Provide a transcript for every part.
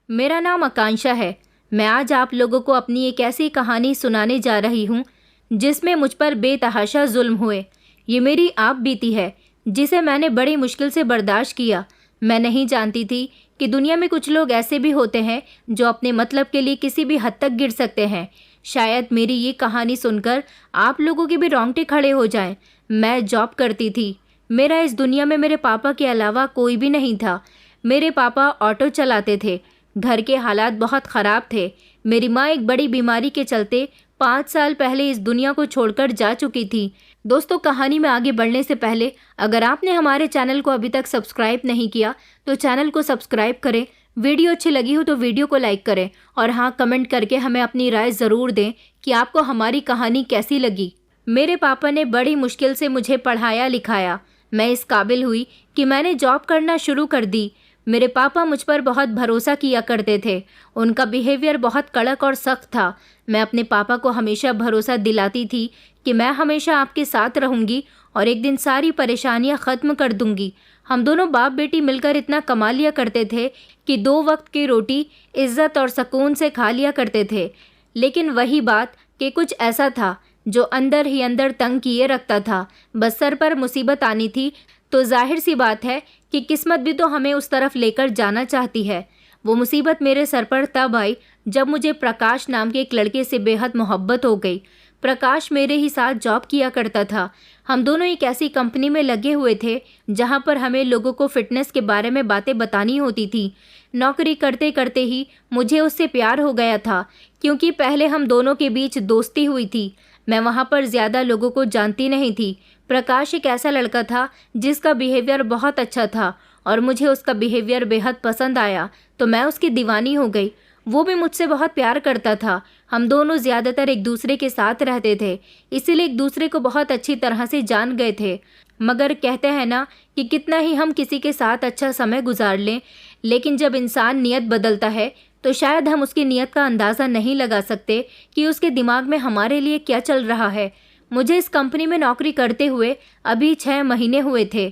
मेरा नाम आकांक्षा है। मैं आज आप लोगों को अपनी एक ऐसी कहानी सुनाने जा रही हूँ जिसमें मुझ पर बेतहाशा जुल्म हुए। ये मेरी आप बीती है जिसे मैंने बड़ी मुश्किल से बर्दाश्त किया। मैं नहीं जानती थी कि दुनिया में कुछ लोग ऐसे भी होते हैं जो अपने मतलब के लिए किसी भी हद तक गिर सकते हैं। शायद मेरी ये कहानी सुनकर आप लोगों के भी रोंगटे खड़े हो जाएं। मैं जॉब करती थी। मेरा इस दुनिया में मेरे पापा के अलावा कोई भी नहीं था। मेरे पापा ऑटो चलाते थे। घर के हालात बहुत ख़राब थे। मेरी माँ एक बड़ी बीमारी के चलते 5 साल पहले इस दुनिया को छोड़कर जा चुकी थी। दोस्तों, कहानी में आगे बढ़ने से पहले अगर आपने हमारे चैनल को अभी तक सब्सक्राइब नहीं किया तो चैनल को सब्सक्राइब करें। वीडियो अच्छी लगी हो तो वीडियो को लाइक करें और हाँ, कमेंट करके हमें अपनी राय ज़रूर दें कि आपको हमारी कहानी कैसी लगी। मेरे पापा ने बड़ी मुश्किल से मुझे पढ़ाया लिखाया। मैं इस काबिल हुई कि मैंने जॉब करना शुरू कर दी। मेरे पापा मुझ पर बहुत भरोसा किया करते थे। उनका बिहेवियर बहुत कड़क और सख्त था। मैं अपने पापा को हमेशा भरोसा दिलाती थी कि मैं हमेशा आपके साथ रहूंगी और एक दिन सारी परेशानियां ख़त्म कर दूंगी। हम दोनों बाप बेटी मिलकर इतना कमा लिया करते थे कि 2 वक्त की रोटी इज्जत और सुकून से खा लिया करते थे। लेकिन वही बात कि कुछ ऐसा था जो अंदर ही अंदर तंग किए रखता था। बस सर पर मुसीबत आनी थी तो जाहिर सी बात है कि किस्मत भी तो हमें उस तरफ लेकर जाना चाहती है। वो मुसीबत मेरे सर पर तब आई जब मुझे प्रकाश नाम के एक लड़के से बेहद मोहब्बत हो गई। प्रकाश मेरे ही साथ जॉब किया करता था। हम दोनों एक ऐसी कंपनी में लगे हुए थे जहां पर हमें लोगों को फिटनेस के बारे में बातें बतानी होती थी। नौकरी करते करते ही मुझे उससे प्यार हो गया था, क्योंकि पहले हम दोनों के बीच दोस्ती हुई थी। मैं वहां पर ज़्यादा लोगों को जानती नहीं थी। प्रकाश एक ऐसा लड़का था जिसका बिहेवियर बहुत अच्छा था और मुझे उसका बिहेवियर बेहद पसंद आया तो मैं उसकी दीवानी हो गई। वो भी मुझसे बहुत प्यार करता था। हम दोनों ज़्यादातर एक दूसरे के साथ रहते थे, इसीलिए एक दूसरे को बहुत अच्छी तरह से जान गए थे। मगर कहते हैं ना कि कितना ही हम किसी के साथ अच्छा समय गुजार लें, लेकिन जब इंसान नियत बदलता है तो शायद हम उसकी नियत का अंदाज़ा नहीं लगा सकते कि उसके दिमाग में हमारे लिए क्या चल रहा है। मुझे इस कंपनी में नौकरी करते हुए अभी 6 महीने हुए थे।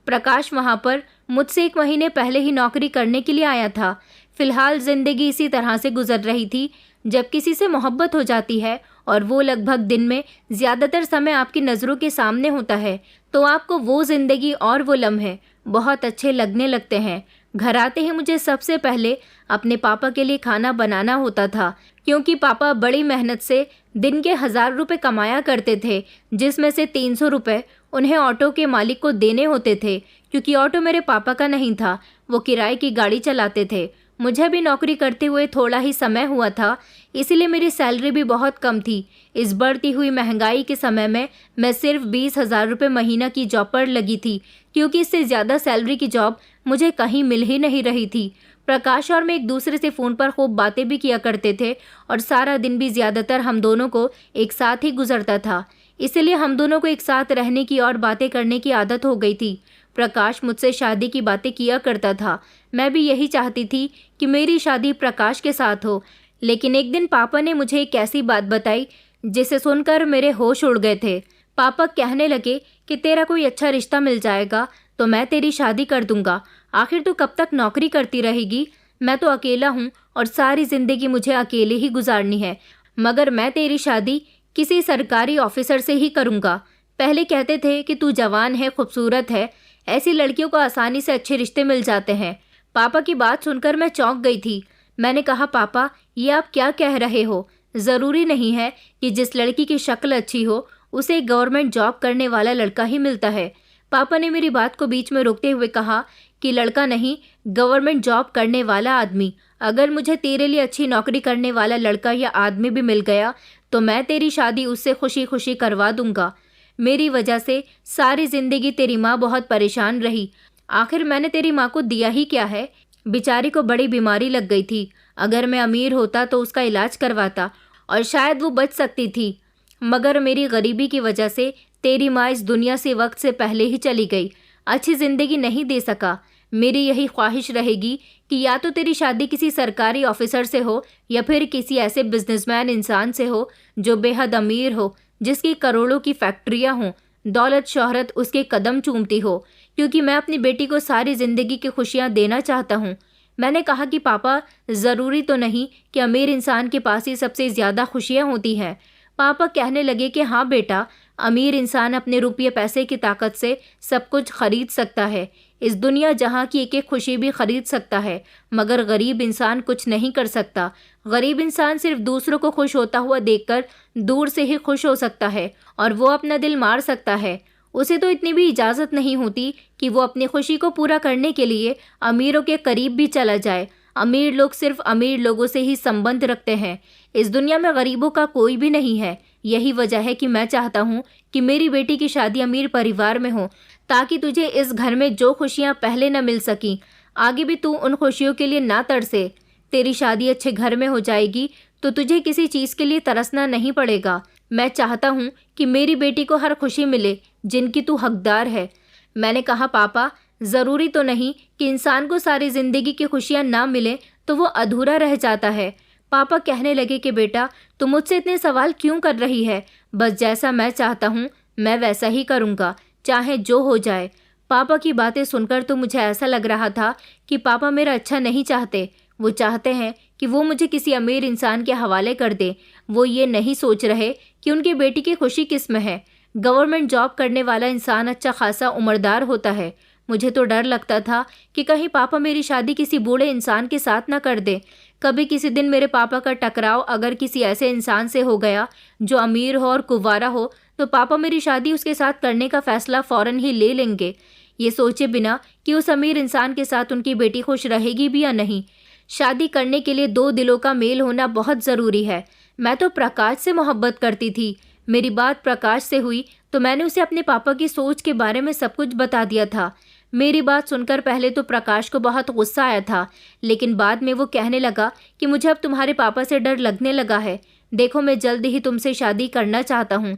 प्रकाश वहाँ पर मुझसे 1 महीने पहले ही नौकरी करने के लिए आया था। फिलहाल ज़िंदगी इसी तरह से गुजर रही थी। जब किसी से मोहब्बत हो जाती है और वो लगभग दिन में ज़्यादातर समय आपकी नज़रों के सामने होता है तो आपको वो ज़िंदगी और वो लम्हे बहुत अच्छे लगने लगते हैं। घर आते ही मुझे सबसे पहले अपने पापा के लिए खाना बनाना होता था, क्योंकि पापा बड़ी मेहनत से दिन के 1000 रुपये कमाया करते थे, जिसमें से 300 रुपये उन्हें ऑटो के मालिक को देने होते थे, क्योंकि ऑटो मेरे पापा का नहीं था, वो किराए की गाड़ी चलाते थे। मुझे भी नौकरी करते हुए थोड़ा ही समय हुआ था, इसीलिए मेरी सैलरी भी बहुत कम थी। इस बढ़ती हुई महंगाई के समय में मैं सिर्फ 20,000 रुपये महीना की जॉब पर लगी थी, क्योंकि इससे ज़्यादा सैलरी की जॉब मुझे कहीं मिल ही नहीं रही थी। प्रकाश और मैं एक दूसरे से फ़ोन पर खूब बातें भी किया करते थे और सारा दिन भी ज़्यादातर हम दोनों को एक साथ ही गुजरता था, इसलिए हम दोनों को एक साथ रहने की और बातें करने की आदत हो गई थी। प्रकाश मुझसे शादी की बातें किया करता था। मैं भी यही चाहती थी कि मेरी शादी प्रकाश के साथ हो, लेकिन एक दिन पापा ने मुझे एक ऐसी बात बताई जिसे सुनकर मेरे होश उड़ गए थे। पापा कहने लगे कि तेरा कोई अच्छा रिश्ता मिल जाएगा तो मैं तेरी शादी कर दूंगा। आखिर तू कब तक नौकरी करती रहेगी? मैं तो अकेला हूँ और सारी ज़िंदगी मुझे अकेले ही गुजारनी है, मगर मैं तेरी शादी किसी सरकारी ऑफिसर से ही करूँगा। पहले कहते थे कि तू जवान है, खूबसूरत है, ऐसी लड़कियों को आसानी से अच्छे रिश्ते मिल जाते हैं। पापा की बात सुनकर मैं चौंक गई थी। मैंने कहा, पापा ये आप क्या कह रहे हो? ज़रूरी नहीं है कि जिस लड़की की शक्ल अच्छी हो उसे गवर्नमेंट जॉब करने वाला लड़का ही मिलता है। पापा ने मेरी बात को बीच में रोकते हुए कहा कि लड़का नहीं, गवर्नमेंट जॉब करने वाला आदमी। अगर मुझे तेरे लिए अच्छी नौकरी करने वाला लड़का या आदमी भी मिल गया तो मैं तेरी शादी उससे खुशी खुशी करवा दूंगा। मेरी वजह से सारी ज़िंदगी तेरी माँ बहुत परेशान रही। आखिर मैंने तेरी माँ को दिया ही क्या है? बेचारी को बड़ी बीमारी लग गई थी। अगर मैं अमीर होता तो उसका इलाज करवाता और शायद वो बच सकती थी, मगर मेरी गरीबी की वजह से तेरी माँ इस दुनिया से वक्त से पहले ही चली गई। अच्छी ज़िंदगी नहीं दे सका। मेरी यही ख्वाहिश रहेगी कि या तो तेरी शादी किसी सरकारी ऑफिसर से हो या फिर किसी ऐसे बिजनेसमैन इंसान से हो जो बेहद अमीर हो, जिसकी करोड़ों की फैक्ट्रियाँ हों, दौलत शोहरत उसके कदम चूमती हो, क्योंकि मैं अपनी बेटी को सारी ज़िंदगी की खुशियाँ देना चाहता हूँ। मैंने कहा कि पापा, ज़रूरी तो नहीं कि अमीर इंसान के पास ही सबसे ज़्यादा खुशियाँ होती हैं। पापा कहने लगे कि हाँ बेटा, अमीर इंसान अपने रुपये पैसे की ताकत से सब कुछ खरीद सकता है। इस दुनिया जहाँ की एक एक खुशी भी खरीद सकता है, मगर गरीब इंसान कुछ नहीं कर सकता। गरीब इंसान सिर्फ दूसरों को खुश होता हुआ देखकर दूर से ही खुश हो सकता है और वो अपना दिल मार सकता है। उसे तो इतनी भी इजाज़त नहीं होती कि वो अपनी खुशी को पूरा करने के लिए अमीरों के करीब भी चला जाए। अमीर लोग सिर्फ अमीर लोगों से ही संबंध रखते हैं। इस दुनिया में गरीबों का कोई भी नहीं है। यही वजह है कि मैं चाहता हूँ कि मेरी बेटी की शादी अमीर परिवार में हो, ताकि तुझे इस घर में जो खुशियाँ पहले न मिल सकी, आगे भी तू उन खुशियों के लिए ना तरसे। तेरी शादी अच्छे घर में हो जाएगी तो तुझे किसी चीज़ के लिए तरसना नहीं पड़ेगा। मैं चाहता हूँ कि मेरी बेटी को हर खुशी मिले जिनकी तू हकदार है। मैंने कहा पापा, ज़रूरी तो नहीं कि इंसान को सारी ज़िंदगी की खुशियाँ ना मिलें तो वो अधूरा रह जाता है। पापा कहने लगे कि बेटा, तू मुझसे इतने सवाल क्यों कर रही है? बस जैसा मैं चाहता हूँ मैं वैसा ही करूँगा, चाहे जो हो जाए। पापा की बातें सुनकर तो मुझे ऐसा लग रहा था कि पापा मेरा अच्छा नहीं चाहते। वो चाहते हैं कि वो मुझे किसी अमीर इंसान के हवाले कर दे। वो ये नहीं सोच रहे कि उनकी बेटी की खुशी किस में है। गवर्नमेंट जॉब करने वाला इंसान अच्छा खासा उम्रदार होता है। मुझे तो डर लगता था कि कहीं पापा मेरी शादी किसी बूढ़े इंसान के साथ ना कर दे। कभी किसी दिन मेरे पापा का टकराव अगर किसी ऐसे इंसान से हो गया जो अमीर हो और कुंवारा हो, तो पापा मेरी शादी उसके साथ करने का फैसला फ़ौरन ही ले लेंगे, ये सोचे बिना कि उस अमीर इंसान के साथ उनकी बेटी खुश रहेगी भी या नहीं। शादी करने के लिए दो दिलों का मेल होना बहुत ज़रूरी है। मैं तो प्रकाश से मोहब्बत करती थी। मेरी बात प्रकाश से हुई तो मैंने उसे अपने पापा की सोच के बारे में सब कुछ बता दिया था। मेरी बात सुनकर पहले तो प्रकाश को बहुत गुस्सा आया था, लेकिन बाद में वो कहने लगा कि मुझे अब तुम्हारे पापा से डर लगने लगा है। देखो, मैं जल्द ही तुमसे शादी करना चाहता हूँ।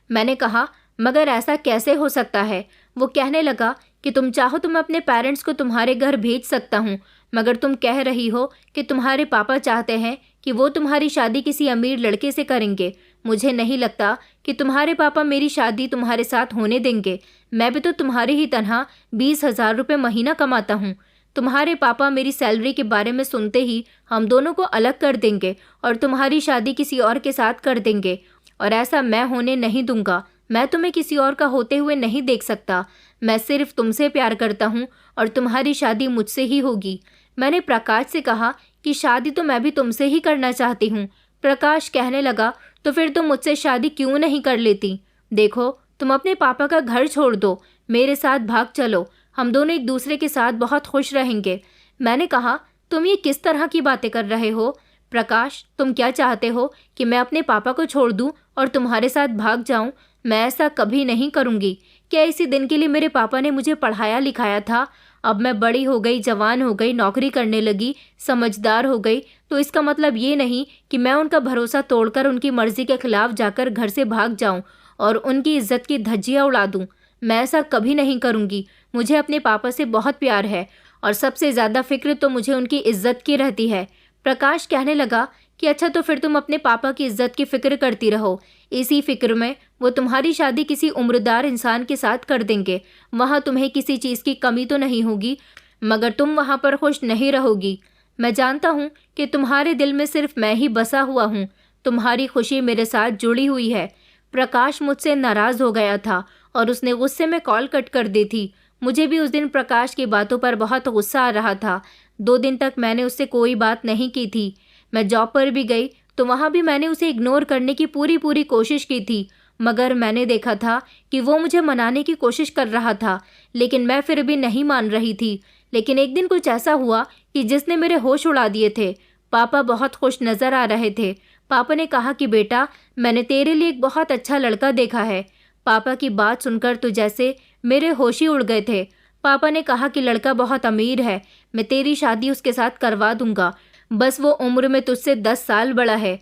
मैंने कहा, मगर ऐसा कैसे हो सकता है? वो कहने लगा कि तुम चाहो तो मैं अपने पेरेंट्स को तुम्हारे घर भेज सकता हूँ, मगर तुम कह रही हो कि तुम्हारे पापा चाहते हैं कि वो तुम्हारी शादी किसी अमीर लड़के से करेंगे। मुझे नहीं लगता कि तुम्हारे पापा मेरी शादी तुम्हारे साथ होने देंगे। मैं भी तो तुम्हारी ही तरह 20,000 रुपये महीना कमाता हूँ। तुम्हारे पापा मेरी सैलरी के बारे में सुनते ही हम दोनों को अलग कर देंगे और तुम्हारी शादी किसी और के साथ कर देंगे, और ऐसा मैं होने नहीं दूंगा। मैं तुम्हें किसी और का होते हुए नहीं देख सकता। मैं सिर्फ तुमसे प्यार करता हूँ और तुम्हारी शादी मुझसे ही होगी। मैंने प्रकाश से कहा कि शादी तो मैं भी तुमसे ही करना चाहती हूँ। प्रकाश कहने लगा, तो फिर तुम मुझसे शादी क्यों नहीं कर लेती? देखो, तुम अपने पापा का घर छोड़ दो, मेरे साथ भाग चलो, हम दोनों एक दूसरे के साथ बहुत खुश रहेंगे। मैंने कहा, तुम ये किस तरह की बातें कर रहे हो? प्रकाश, तुम क्या चाहते हो कि मैं अपने पापा को छोड़ दूं और तुम्हारे साथ भाग जाऊं? मैं ऐसा कभी नहीं करूंगी। क्या इसी दिन के लिए मेरे पापा ने मुझे पढ़ाया लिखाया था? अब मैं बड़ी हो गई, जवान हो गई, नौकरी करने लगी, समझदार हो गई, तो इसका मतलब ये नहीं कि मैं उनका भरोसा तोड़कर उनकी मर्जी के खिलाफ जाकर घर से भाग जाऊं और उनकी इज्जत की धज्जियां उड़ा दूं। मैं ऐसा कभी नहीं करूंगी। मुझे अपने पापा से बहुत प्यार है और सबसे ज़्यादा फिक्र तो मुझे उनकी इज्जत की रहती है। प्रकाश कहने लगा कि अच्छा, तो फिर तुम अपने पापा की इज्जत की फिक्र करती रहो। इसी फिक्र में वो तुम्हारी शादी किसी उम्रदार इंसान के साथ कर देंगे। वहाँ तुम्हें किसी चीज़ की कमी तो नहीं होगी, मगर तुम वहाँ पर खुश नहीं रहोगी। मैं जानता हूँ कि तुम्हारे दिल में सिर्फ मैं ही बसा हुआ हूँ। तुम्हारी खुशी मेरे साथ जुड़ी हुई है। प्रकाश मुझसे नाराज़ हो गया था और उसने गुस्से में कॉल कट कर दी थी। मुझे भी उस दिन प्रकाश की बातों पर बहुत गुस्सा आ रहा था। 2 दिन तक मैंने उससे कोई बात नहीं की थी। मैं जॉब पर भी गई तो वहाँ भी मैंने उसे इग्नोर करने की पूरी कोशिश की थी, मगर मैंने देखा था कि वो मुझे मनाने की कोशिश कर रहा था, लेकिन मैं फिर भी नहीं मान रही थी। लेकिन एक दिन कुछ ऐसा हुआ कि जिसने मेरे होश उड़ा दिए थे। पापा बहुत खुश नज़र आ रहे थे। पापा ने कहा कि बेटा, मैंने तेरे लिए एक बहुत अच्छा लड़का देखा है। पापा की बात सुनकर तो जैसे मेरे होश ही उड़ गए थे। पापा ने कहा कि लड़का बहुत अमीर है, मैं तेरी शादी उसके साथ करवा दूंगा। बस वो उम्र में तुझसे 10 साल बड़ा है,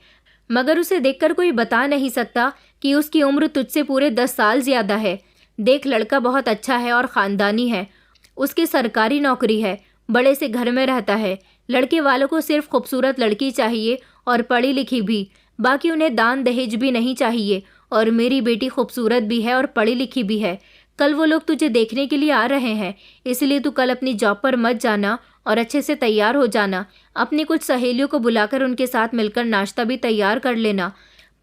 मगर उसे देखकर कोई बता नहीं सकता कि उसकी उम्र तुझसे पूरे 10 साल ज़्यादा है। देख, लड़का बहुत अच्छा है और ख़ानदानी है। उसकी सरकारी नौकरी है, बड़े से घर में रहता है। लड़के वालों को सिर्फ खूबसूरत लड़की चाहिए और पढ़ी लिखी भी, बाकी उन्हें दान दहेज भी नहीं चाहिए। और मेरी बेटी खूबसूरत भी है और पढ़ी लिखी भी है। कल वो लोग तुझे देखने के लिए आ रहे हैं, इसलिए तू कल अपनी जॉब पर मत जाना और अच्छे से तैयार हो जाना। अपनी कुछ सहेलियों को बुलाकर उनके साथ मिलकर नाश्ता भी तैयार कर लेना।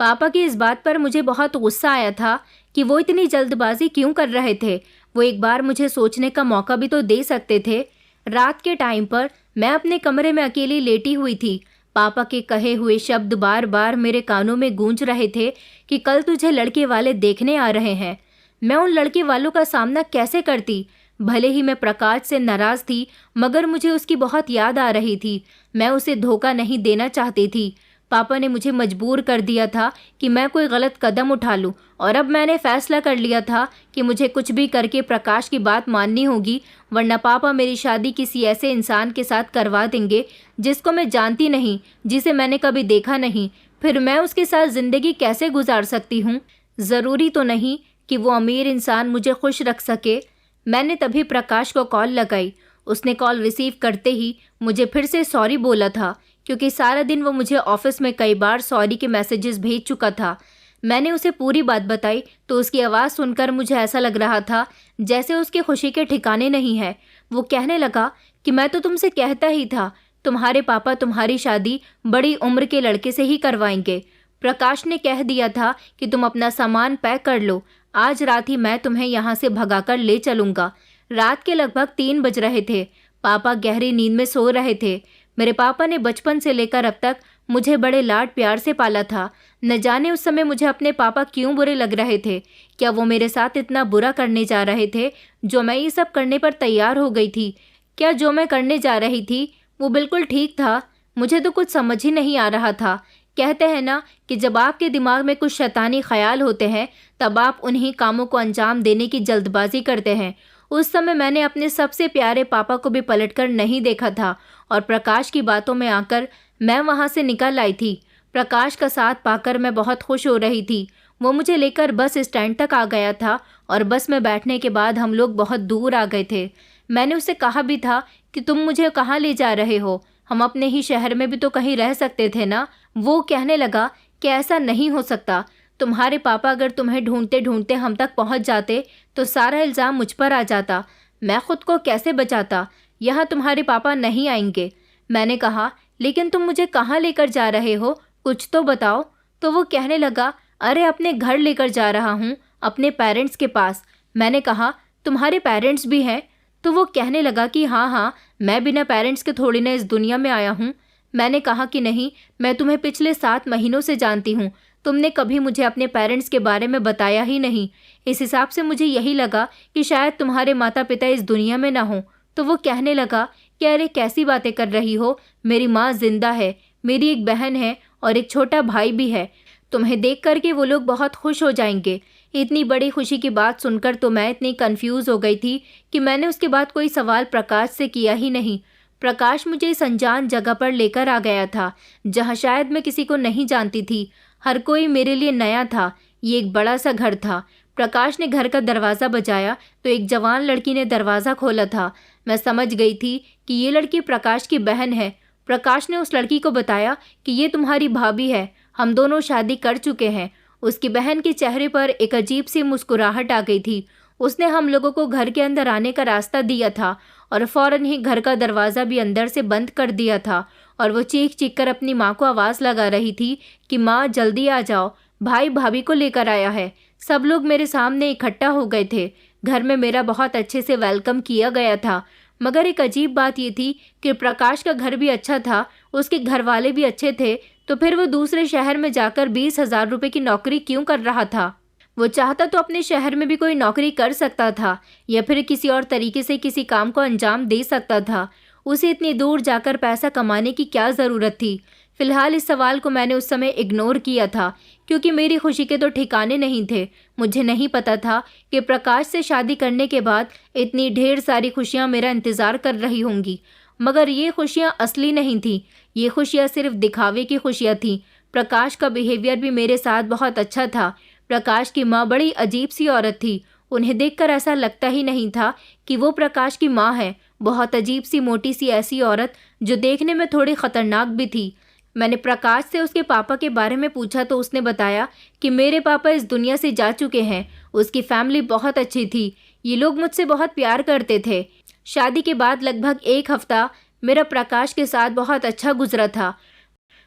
पापा की इस बात पर मुझे बहुत गुस्सा आया था कि वो इतनी जल्दबाजी क्यों कर रहे थे। वो एक बार मुझे सोचने का मौका भी तो दे सकते थे। रात के टाइम पर मैं अपने कमरे में अकेली लेटी हुई थी। पापा के कहे हुए शब्द बार बार मेरे कानों में गूंज रहे थे कि कल तुझे लड़के वाले देखने आ रहे हैं। मैं उन लड़के वालों का सामना कैसे करती? भले ही मैं प्रकाश से नाराज थी, मगर मुझे उसकी बहुत याद आ रही थी। मैं उसे धोखा नहीं देना चाहती थी। पापा ने मुझे मजबूर कर दिया था कि मैं कोई गलत कदम उठा लूं, और अब मैंने फैसला कर लिया था कि मुझे कुछ भी करके प्रकाश की बात माननी होगी, वरना पापा मेरी शादी किसी ऐसे इंसान के साथ करवा देंगे जिसको मैं जानती नहीं, जिसे मैंने कभी देखा नहीं। फिर मैं उसके साथ ज़िंदगी कैसे गुजार सकती हूँ? ज़रूरी तो नहीं कि वो अमीर इंसान मुझे खुश रख सके। मैंने तभी प्रकाश को कॉल लगाई। उसने कॉल रिसीव करते ही मुझे फिर से सॉरी बोला था, क्योंकि सारा दिन वो मुझे ऑफिस में कई बार सॉरी के मैसेजेस भेज चुका था। मैंने उसे पूरी बात बताई तो उसकी आवाज़ सुनकर मुझे ऐसा लग रहा था जैसे उसकी खुशी के ठिकाने नहीं है। वो कहने लगा कि मैं तो तुमसे कहता ही था, तुम्हारे पापा तुम्हारी शादी बड़ी उम्र के लड़के से ही करवाएंगे। प्रकाश ने कह दिया था कि तुम अपना सामान पैक कर लो, आज रात ही मैं तुम्हें यहाँ से भगाकर ले चलूँगा। रात के लगभग 3 बज रहे थे। पापा गहरी नींद में सो रहे थे। मेरे पापा ने बचपन से लेकर अब तक मुझे बड़े लाड प्यार से पाला था। न जाने उस समय मुझे अपने पापा क्यों बुरे लग रहे थे। क्या वो मेरे साथ इतना बुरा करने जा रहे थे जो मैं ये सब करने पर तैयार हो गई थी? क्या जो मैं करने जा रही थी वो बिल्कुल ठीक था? मुझे तो कुछ समझ ही नहीं आ रहा था। कहते हैं ना कि जब आपके दिमाग में कुछ शैतानी ख्याल होते हैं तब आप उन्हीं कामों को अंजाम देने की जल्दबाजी करते हैं। उस समय मैंने अपने सबसे प्यारे पापा को भी पलटकर नहीं देखा था और प्रकाश की बातों में आकर मैं वहां से निकल आई थी। प्रकाश का साथ पाकर मैं बहुत खुश हो रही थी। वो मुझे लेकर बस स्टैंड तक आ गया था और बस में बैठने के बाद हम लोग बहुत दूर आ गए थे। मैंने उससे कहा भी था कि तुम मुझे कहाँ ले जा रहे हो, हम अपने ही शहर में भी तो कहीं रह सकते थे ना। वो कहने लगा कि ऐसा नहीं हो सकता, तुम्हारे पापा अगर तुम्हें ढूंढते ढूंढते हम तक पहुंच जाते तो सारा इल्ज़ाम मुझ पर आ जाता। मैं खुद को कैसे बचाता? यहाँ तुम्हारे पापा नहीं आएंगे। मैंने कहा, लेकिन तुम मुझे कहाँ लेकर जा रहे हो, कुछ तो बताओ। तो वो कहने लगा, अरे अपने घर लेकर जा रहा हूँ, अपने पेरेंट्स के पास। मैंने कहा, तुम्हारे पेरेंट्स भी हैं? तो वो कहने लगा कि हाँ हाँ, मैं बिना पेरेंट्स के थोड़ी ना इस दुनिया में आया हूँ। मैंने कहा कि नहीं, मैं तुम्हें पिछले 7 महीनों से जानती हूँ, तुमने कभी मुझे अपने पेरेंट्स के बारे में बताया ही नहीं। इस हिसाब से मुझे यही लगा कि शायद तुम्हारे माता पिता इस दुनिया में ना हो। तो वो कहने लगा कि अरे कैसी बातें कर रही हो, मेरी माँ जिंदा है, मेरी एक बहन है और एक छोटा भाई भी है। तुम्हें देख करके वो लोग बहुत खुश हो जाएंगे। इतनी बड़ी खुशी की बात सुनकर तो मैं इतनी कंफ्यूज हो गई थी कि मैंने उसके बाद कोई सवाल प्रकाश से किया ही नहीं। प्रकाश मुझे इस अनजान जगह पर लेकर आ गया था जहाँ शायद मैं किसी को नहीं जानती थी। हर कोई मेरे लिए नया था। ये एक बड़ा सा घर था। प्रकाश ने घर का दरवाज़ा बजाया तो एक जवान लड़की ने दरवाज़ा खोला था। मैं समझ गई थी कि ये लड़की प्रकाश की बहन है। प्रकाश ने उस लड़की को बताया कि ये तुम्हारी भाभी है, हम दोनों शादी कर चुके हैं। उसकी बहन के चेहरे पर एक अजीब सी मुस्कुराहट आ गई थी। उसने हम लोगों को घर के अंदर आने का रास्ता दिया था और फौरन ही घर का दरवाज़ा भी अंदर से बंद कर दिया था और वो चीख चीख कर अपनी माँ को आवाज़ लगा रही थी कि माँ जल्दी आ जाओ, भाई भाभी को लेकर आया है। सब लोग मेरे सामने इकट्ठा हो गए थे। घर में मेरा बहुत अच्छे से वेलकम किया गया था। मगर एक अजीब बात ये थी कि प्रकाश का घर भी अच्छा था, उसके घर वाले भी अच्छे थे, तो फिर वो दूसरे शहर में जाकर 20,000 रुपये की नौकरी क्यों कर रहा था? वो चाहता तो अपने शहर में भी कोई नौकरी कर सकता था या फिर किसी और तरीके से किसी काम को अंजाम दे सकता था। उसे इतनी दूर जाकर पैसा कमाने की क्या ज़रूरत थी? फिलहाल इस सवाल को मैंने उस समय इग्नोर किया था क्योंकि मेरी खुशी के तो ठिकाने नहीं थे। मुझे नहीं पता था कि प्रकाश से शादी करने के बाद इतनी ढेर सारी खुशियाँ मेरा इंतज़ार कर रही होंगी। मगर ये खुशियाँ असली नहीं थीं। ये खुशियाँ सिर्फ दिखावे की खुशियाँ थीं। प्रकाश का बिहेवियर भी मेरे साथ बहुत अच्छा था। प्रकाश की माँ बड़ी अजीब सी औरत थी। उन्हें देखकर ऐसा लगता ही नहीं था कि वो प्रकाश की माँ है। बहुत अजीब सी मोटी सी ऐसी औरत जो देखने में थोड़ी खतरनाक भी थी। मैंने प्रकाश से उसके पापा के बारे में पूछा तो उसने बताया कि मेरे पापा इस दुनिया से जा चुके हैं। उसकी फैमिली बहुत अच्छी थी। ये लोग मुझसे बहुत प्यार करते थे। शादी के बाद लगभग 1 हफ्ता मेरा प्रकाश के साथ बहुत अच्छा गुजरा था,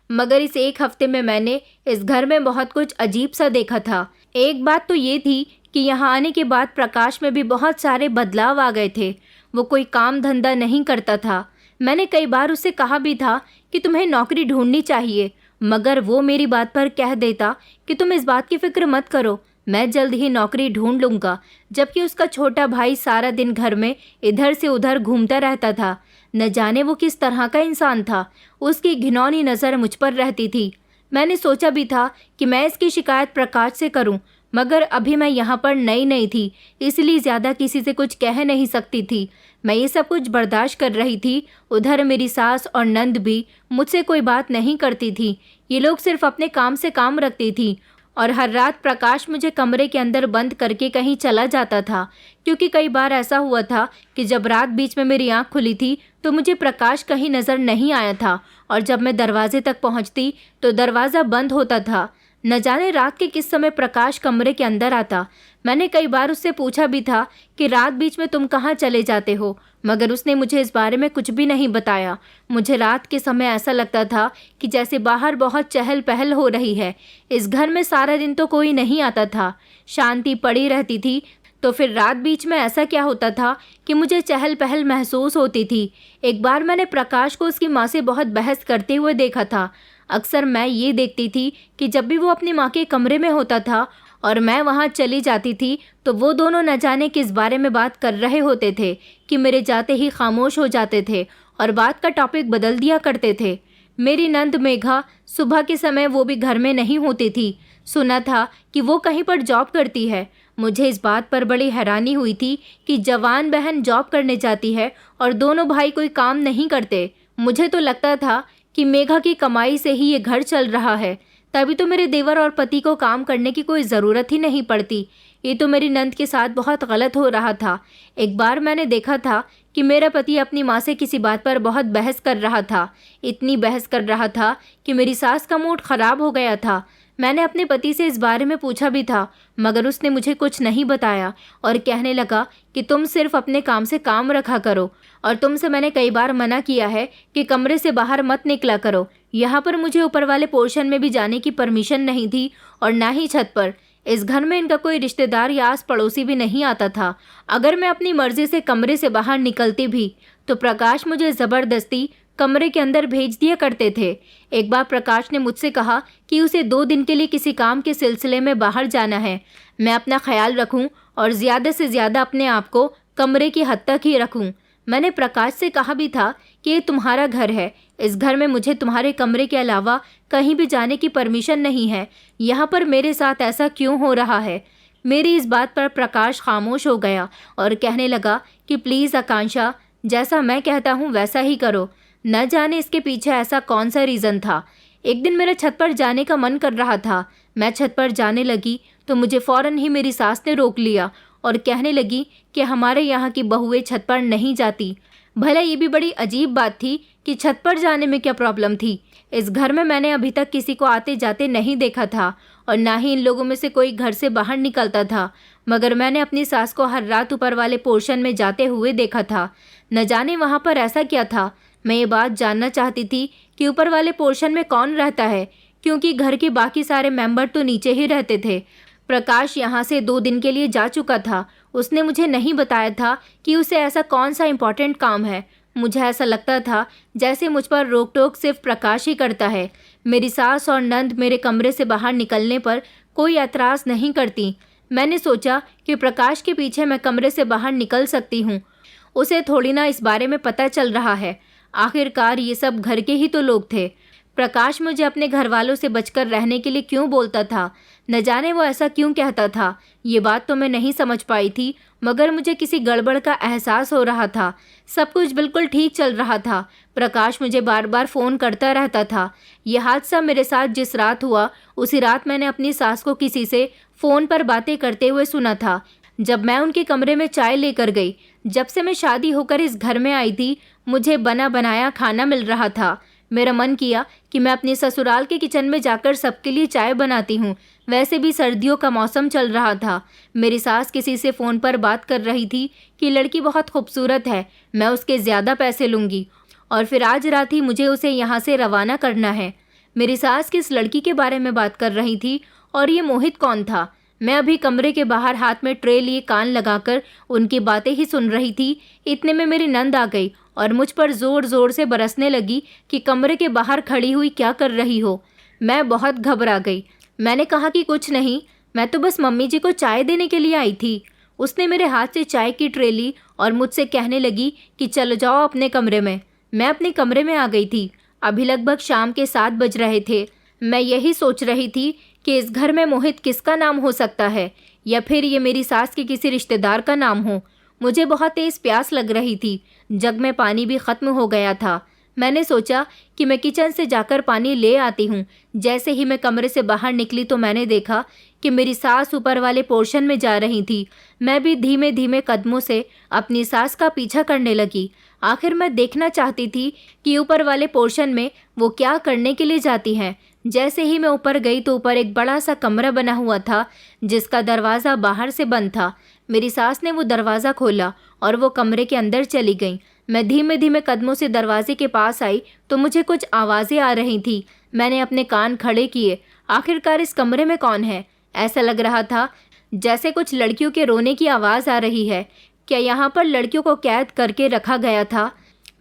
मगर इस एक हफ्ते में मैंने इस घर में बहुत कुछ अजीब सा देखा था। एक बात तो ये थी कि यहाँ आने के बाद प्रकाश में भी बहुत सारे बदलाव आ गए थे। वो कोई काम धंधा नहीं करता था। मैंने कई बार उससे कहा भी था कि तुम्हें नौकरी ढूंढनी चाहिए, मगर वो मेरी बात पर कह देता कि तुम इस बात की फिक्र मत करो, मैं जल्द ही नौकरी ढूंढ लूँगा। जबकि उसका छोटा भाई सारा दिन घर में इधर से उधर घूमता रहता था। न जाने वो किस तरह का इंसान था। उसकी घिनौनी नज़र मुझ पर रहती थी। मैंने सोचा भी था कि मैं इसकी शिकायत प्रकाश से करूं, मगर अभी मैं यहाँ पर नई थी, इसलिए ज़्यादा किसी से कुछ कह नहीं सकती थी। मैं ये सब कुछ बर्दाश्त कर रही थी। उधर मेरी सास और नंद भी मुझसे कोई बात नहीं करती थी। ये लोग सिर्फ अपने काम से काम रखती थी। और हर रात प्रकाश मुझे कमरे के अंदर बंद करके कहीं चला जाता था, क्योंकि कई बार ऐसा हुआ था कि जब रात बीच में मेरी आंख खुली थी तो मुझे प्रकाश कहीं नज़र नहीं आया था, और जब मैं दरवाजे तक पहुंचती तो दरवाज़ा बंद होता था। न जाने रात के किस समय प्रकाश कमरे के अंदर आता। मैंने कई बार उससे पूछा भी था कि रात बीच में तुम कहाँ चले जाते हो, मगर उसने मुझे इस बारे में कुछ भी नहीं बताया। मुझे रात के समय ऐसा लगता था कि जैसे बाहर बहुत चहल पहल हो रही है। इस घर में सारा दिन तो कोई नहीं आता था, शांति पड़ी रहती थी, तो फिर रात बीच में ऐसा क्या होता था कि मुझे चहल पहल महसूस होती थी। एक बार मैंने प्रकाश को उसकी माँ से बहुत बहस करते हुए देखा था। अक्सर मैं ये देखती थी कि जब भी वो अपनी माँ के कमरे में होता था और मैं वहाँ चली जाती थी, तो वो दोनों न जाने किस बारे में बात कर रहे होते थे कि मेरे जाते ही खामोश हो जाते थे और बात का टॉपिक बदल दिया करते थे। मेरी नंद मेघा सुबह के समय वो भी घर में नहीं होती थी। सुना था कि वो कहीं पर जॉब करती है। मुझे इस बात पर बड़ी हैरानी हुई थी कि जवान बहन जॉब करने जाती है और दोनों भाई कोई काम नहीं करते। मुझे तो लगता था कि मेघा की कमाई से ही ये घर चल रहा है, तभी तो मेरे देवर और पति को काम करने की कोई ज़रूरत ही नहीं पड़ती। ये तो मेरी नंद के साथ बहुत गलत हो रहा था। एक बार मैंने देखा था कि मेरा पति अपनी माँ से किसी बात पर बहुत बहस कर रहा था। इतनी बहस कर रहा था कि मेरी सास का मूड ख़राब हो गया था। मैंने अपने पति से इस बारे में पूछा भी था, मगर उसने मुझे कुछ नहीं बताया और कहने लगा कि तुम सिर्फ अपने काम से काम रखा करो, और तुमसे मैंने कई बार मना किया है कि कमरे से बाहर मत निकला करो। यहाँ पर मुझे ऊपर वाले पोर्शन में भी जाने की परमिशन नहीं थी और ना ही छत पर। इस घर में इनका कोई रिश्तेदार या आस पड़ोसी भी नहीं आता था। अगर मैं अपनी मर्जी से कमरे से बाहर निकलती भी तो प्रकाश मुझे ज़बरदस्ती कमरे के अंदर भेज दिया करते थे। एक बार प्रकाश ने मुझसे कहा कि उसे 2 दिन के लिए किसी काम के सिलसिले में बाहर जाना है। मैं अपना ख्याल रखूं और ज़्यादा से ज़्यादा अपने आप को कमरे की हद तक ही रखूं। मैंने प्रकाश से कहा भी था कि ये तुम्हारा घर है, इस घर में मुझे तुम्हारे कमरे के अलावा कहीं भी जाने की परमिशन नहीं है। यहाँ पर मेरे साथ ऐसा क्यों हो रहा है? मेरी इस बात पर प्रकाश खामोश हो गया और कहने लगा कि प्लीज़ आकांक्षा, जैसा मैं कहता हूँ वैसा ही करो। न जाने इसके पीछे ऐसा कौन सा रीज़न था। एक दिन मेरा छत पर जाने का मन कर रहा था। मैं छत पर जाने लगी तो मुझे फ़ौरन ही मेरी सास ने रोक लिया और कहने लगी कि हमारे यहाँ की बहुएं छत पर नहीं जाती। भला ये भी बड़ी अजीब बात थी कि छत पर जाने में क्या प्रॉब्लम थी। इस घर में मैंने अभी तक किसी को आते जाते नहीं देखा था और ना ही इन लोगों में से कोई घर से बाहर निकलता था, मगर मैंने अपनी सास को हर रात ऊपर वाले पोर्शन में जाते हुए देखा था। न जाने वहाँ पर ऐसा क्या था। मैं ये बात जानना चाहती थी कि ऊपर वाले पोर्शन में कौन रहता है, क्योंकि घर के बाकी सारे मेंबर तो नीचे ही रहते थे। प्रकाश यहाँ से 2 दिन के लिए जा चुका था। उसने मुझे नहीं बताया था कि उसे ऐसा कौन सा इम्पोर्टेंट काम है। मुझे ऐसा लगता था जैसे मुझ पर रोक टोक सिर्फ प्रकाश ही करता है। मेरी सास और नंद मेरे कमरे से बाहर निकलने पर कोई एतराज़ नहीं करती। मैंने सोचा कि प्रकाश के पीछे मैं कमरे से बाहर निकल सकती हूँ। उसे थोड़ी ना इस बारे में पता चल रहा है। आखिरकार ये सब घर के ही तो लोग थे। प्रकाश मुझे अपने घर वालों से बचकर रहने के लिए क्यों बोलता था? न जाने वो ऐसा क्यों कहता था। ये बात तो मैं नहीं समझ पाई थी, मगर मुझे किसी गड़बड़ का एहसास हो रहा था। सब कुछ बिल्कुल ठीक चल रहा था। प्रकाश मुझे बार बार फ़ोन करता रहता था। यह हादसा मेरे साथ जिस रात हुआ, उसी रात मैंने अपनी सास को किसी से फ़ोन पर बातें करते हुए सुना था, जब मैं उनके कमरे में चाय लेकर गई। जब से मैं शादी होकर इस घर में आई थी, मुझे बना बनाया खाना मिल रहा था। मेरा मन किया कि मैं अपने ससुराल के किचन में जाकर सबके लिए चाय बनाती हूँ। वैसे भी सर्दियों का मौसम चल रहा था। मेरी सास किसी से फ़ोन पर बात कर रही थी कि लड़की बहुत खूबसूरत है, मैं उसके ज़्यादा पैसे लूँगी और फिर आज रात ही मुझे उसे यहाँ से रवाना करना है। मेरी सास किस लड़की के बारे में बात कर रही थी और ये मोहित कौन था? मैं अभी कमरे के बाहर हाथ में ट्रे लिए कान लगाकर उनकी बातें ही सुन रही थी। इतने में मेरी नंद आ गई और मुझ पर जोर जोर से बरसने लगी कि कमरे के बाहर खड़ी हुई क्या कर रही हो। मैं बहुत घबरा गई। मैंने कहा कि कुछ नहीं, मैं तो बस मम्मी जी को चाय देने के लिए आई थी। उसने मेरे हाथ से चाय की ट्रे ली और मुझसे कहने लगी कि चलो जाओ अपने कमरे में। मैं अपने कमरे में आ गई थी। अभी लगभग शाम के 7 बज रहे थे। मैं यही सोच रही थी कि इस घर में मोहित किसका नाम हो सकता है, या फिर ये मेरी सास के किसी रिश्तेदार का नाम हो। मुझे बहुत तेज़ प्यास लग रही थी। जग में पानी भी ख़त्म हो गया था। मैंने सोचा कि मैं किचन से जाकर पानी ले आती हूँ। जैसे ही मैं कमरे से बाहर निकली तो मैंने देखा कि मेरी सास ऊपर वाले पोर्शन में जा रही थी। मैं भी धीमे धीमे कदमों से अपनी सास का पीछा करने लगी। आखिर मैं देखना चाहती थी कि ऊपर वाले पोर्शन में वो क्या करने के लिए जाती हैं। जैसे ही मैं ऊपर गई तो ऊपर एक बड़ा सा कमरा बना हुआ था जिसका दरवाज़ा बाहर से बंद था। मेरी सास ने वो दरवाज़ा खोला और वो कमरे के अंदर चली गई। मैं धीमे धीमे कदमों से दरवाजे के पास आई तो मुझे कुछ आवाज़ें आ रही थी। मैंने अपने कान खड़े किए। आखिरकार इस कमरे में कौन है? ऐसा लग रहा था जैसे कुछ लड़कियों के रोने की आवाज़ आ रही है। क्या यहाँ पर लड़कियों को कैद करके रखा गया था?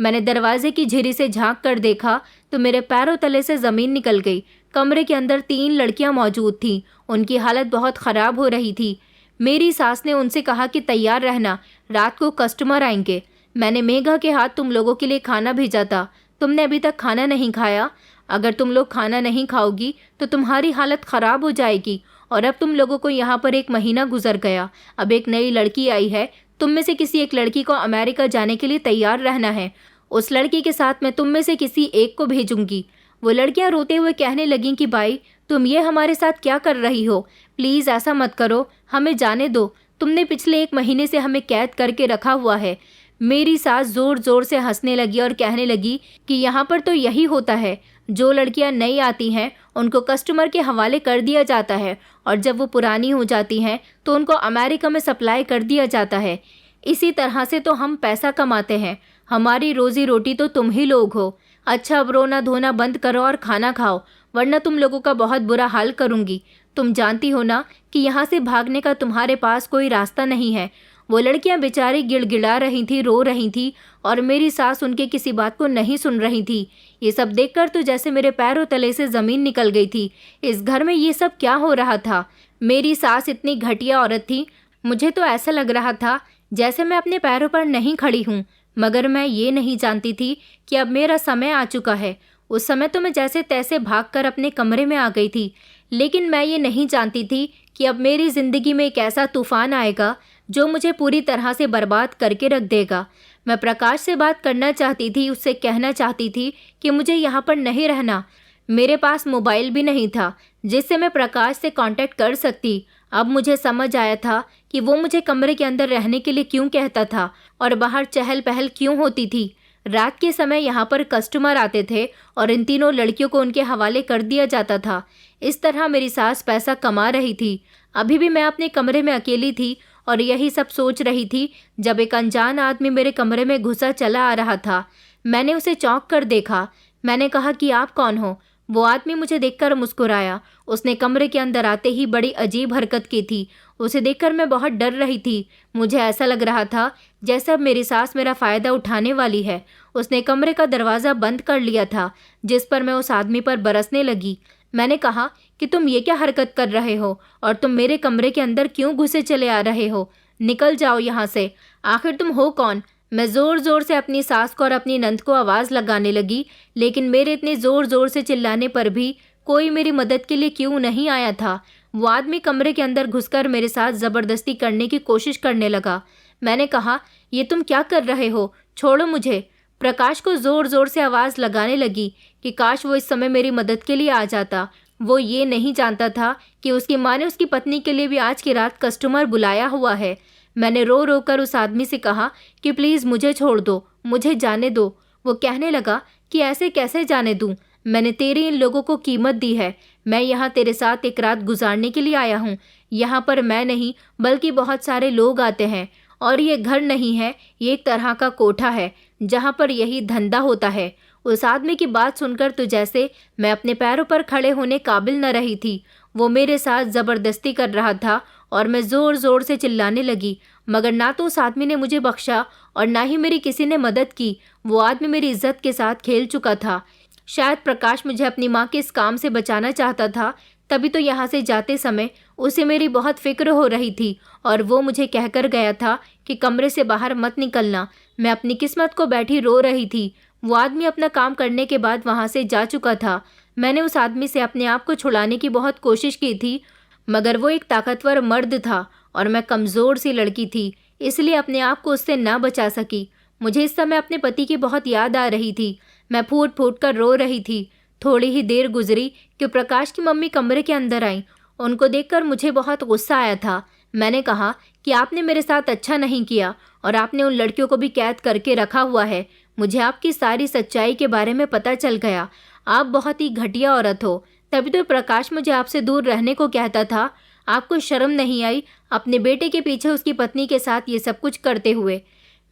मैंने दरवाजे की झिरी से झांक कर देखा तो मेरे पैरों तले से ज़मीन निकल गई। कमरे के अंदर 3 लड़कियां मौजूद थीं। उनकी हालत बहुत ख़राब हो रही थी। मेरी सास ने उनसे कहा कि तैयार रहना, रात को कस्टमर आएंगे। मैंने मेघा के हाथ तुम लोगों के लिए खाना भेजा था। तुमने अभी तक खाना नहीं खाया। अगर तुम लोग खाना नहीं खाओगी तो तुम्हारी हालत ख़राब हो जाएगी। और अब तुम लोगों को यहाँ पर 1 महीना गुजर गया। अब एक नई लड़की आई है। तुम में से किसी एक लड़की को अमेरिका जाने के लिए तैयार रहना है। उस लड़की के साथ मैं तुम में से किसी एक को भेजूंगी। वो लड़कियां रोते हुए कहने लगीं कि भाई तुम ये हमारे साथ क्या कर रही हो? प्लीज़ ऐसा मत करो, हमें जाने दो। तुमने पिछले 1 महीने से हमें कैद करके रखा हुआ है। मेरी सास ज़ोर ज़ोर से हंसने लगी और कहने लगी कि यहाँ पर तो यही होता है। जो लड़कियाँ नई आती हैं उनको कस्टमर के हवाले कर दिया जाता है और जब वो पुरानी हो जाती हैं तो उनको अमेरिका में सप्लाई कर दिया जाता है। इसी तरह से तो हम पैसा कमाते हैं। हमारी रोज़ी रोटी तो तुम ही लोग हो। अच्छा, अब रोना धोना बंद करो और खाना खाओ, वरना तुम लोगों का बहुत बुरा हाल करूँगी। तुम जानती हो ना कि यहाँ से भागने का तुम्हारे पास कोई रास्ता नहीं है। वो लड़कियां बेचारी गिड़गिड़ा रही थी, रो रही थी और मेरी सास उनके किसी बात को नहीं सुन रही थी। ये सब देखकर तो जैसे मेरे पैरों तले से ज़मीन निकल गई थी। इस घर में ये सब क्या हो रहा था? मेरी सास इतनी घटिया औरत थी। मुझे तो ऐसा लग रहा था जैसे मैं अपने पैरों पर नहीं खड़ी हूँ। मगर मैं ये नहीं जानती थी कि अब मेरा समय आ चुका है। उस समय तो मैं जैसे तैसे भागकर अपने कमरे में आ गई थी, लेकिन मैं ये नहीं जानती थी कि अब मेरी ज़िंदगी में एक ऐसा तूफ़ान आएगा जो मुझे पूरी तरह से बर्बाद करके रख देगा। मैं प्रकाश से बात करना चाहती थी, उससे कहना चाहती थी कि मुझे यहाँ पर नहीं रहना। मेरे पास मोबाइल भी नहीं था जिससे मैं प्रकाश से कांटेक्ट कर सकती। अब मुझे समझ आया था कि वो मुझे कमरे के अंदर रहने के लिए क्यों कहता था और बाहर चहल पहल क्यों होती थी। रात के समय यहाँ पर कस्टमर आते थे और इन तीनों लड़कियों को उनके हवाले कर दिया जाता था। इस तरह मेरी सास पैसा कमा रही थी। अभी भी मैं अपने कमरे में अकेली थी और यही सब सोच रही थी जब एक अनजान आदमी मेरे कमरे में घुसा चला आ रहा था। मैंने उसे चौंक कर देखा। मैंने कहा कि आप कौन हो? वो आदमी मुझे देखकर मुस्कुराया। उसने कमरे के अंदर आते ही बड़ी अजीब हरकत की थी। उसे देखकर मैं बहुत डर रही थी। मुझे ऐसा लग रहा था जैसे अब मेरी सास मेरा फ़ायदा उठाने वाली है। उसने कमरे का दरवाज़ा बंद कर लिया था, जिस पर मैं उस आदमी पर बरसने लगी। मैंने कहा कि तुम ये क्या हरकत कर रहे हो और तुम मेरे कमरे के अंदर क्यों घुसे चले आ रहे हो? निकल जाओ यहाँ से। आखिर तुम हो कौन? मैं ज़ोर ज़ोर से अपनी सास को और अपनी नंद को आवाज़ लगाने लगी, लेकिन मेरे इतने ज़ोर ज़ोर से चिल्लाने पर भी कोई मेरी मदद के लिए क्यों नहीं आया था। वो आदमी कमरे के अंदर घुसकर मेरे साथ ज़बरदस्ती करने की कोशिश करने लगा। मैंने कहा, ये तुम क्या कर रहे हो? छोड़ो मुझे। प्रकाश को ज़ोर ज़ोर से आवाज़ लगाने लगी कि काश वो इस समय मेरी मदद के लिए आ जाता। वो ये नहीं जानता था कि उसकी माँ ने उसकी पत्नी के लिए भी आज की रात कस्टमर बुलाया हुआ है। मैंने रो रो कर उस आदमी से कहा कि प्लीज़ मुझे छोड़ दो, मुझे जाने दो। वो कहने लगा कि ऐसे कैसे जाने दूँ? मैंने तेरे इन लोगों को कीमत दी है। मैं यहाँ तेरे साथ एक रात गुजारने के लिए आया हूँ। यहाँ पर मैं नहीं बल्कि बहुत सारे लोग आते हैं और ये घर नहीं है, ये एक तरह का कोठा है। जहाँ पर यही धंधा होता है। उस आदमी की बात सुनकर तो जैसे मैं अपने पैरों पर खड़े होने काबिल न रही थी। वो मेरे साथ ज़बरदस्ती कर रहा था और मैं ज़ोर ज़ोर से चिल्लाने लगी, मगर ना तो उस आदमी ने मुझे बख्शा और ना ही मेरी किसी ने मदद की। वो आदमी मेरी इज्जत के साथ खेल चुका था। शायद प्रकाश मुझे अपनी माँ के इस काम से बचाना चाहता था, तभी तो यहाँ से जाते समय उसे मेरी बहुत फिक्र हो रही थी और वो मुझे कहकर गया था कि कमरे से बाहर मत निकलना। मैं अपनी किस्मत को बैठी रो रही थी। वो आदमी अपना काम करने के बाद वहाँ से जा चुका था। मैंने उस आदमी से अपने आप को छुड़ाने की बहुत कोशिश की थी, मगर वो एक ताकतवर मर्द था और मैं कमज़ोर सी लड़की थी, इसलिए अपने आप को उससे ना बचा सकी। मुझे इस समय अपने पति की बहुत याद आ रही थी। मैं फूट फूट कर रो रही थी। थोड़ी ही देर गुजरी कि प्रकाश की मम्मी कमरे के अंदर आई। उनको देखकर मुझे बहुत गुस्सा आया था। मैंने कहा कि आपने मेरे साथ अच्छा नहीं किया और आपने उन लड़कियों को भी कैद करके रखा हुआ है। मुझे आपकी सारी सच्चाई के बारे में पता चल गया। आप बहुत ही घटिया औरत हो। तभी तो प्रकाश मुझे आपसे दूर रहने को कहता था। आपको शर्म नहीं आई अपने बेटे के पीछे उसकी पत्नी के साथ ये सब कुछ करते हुए?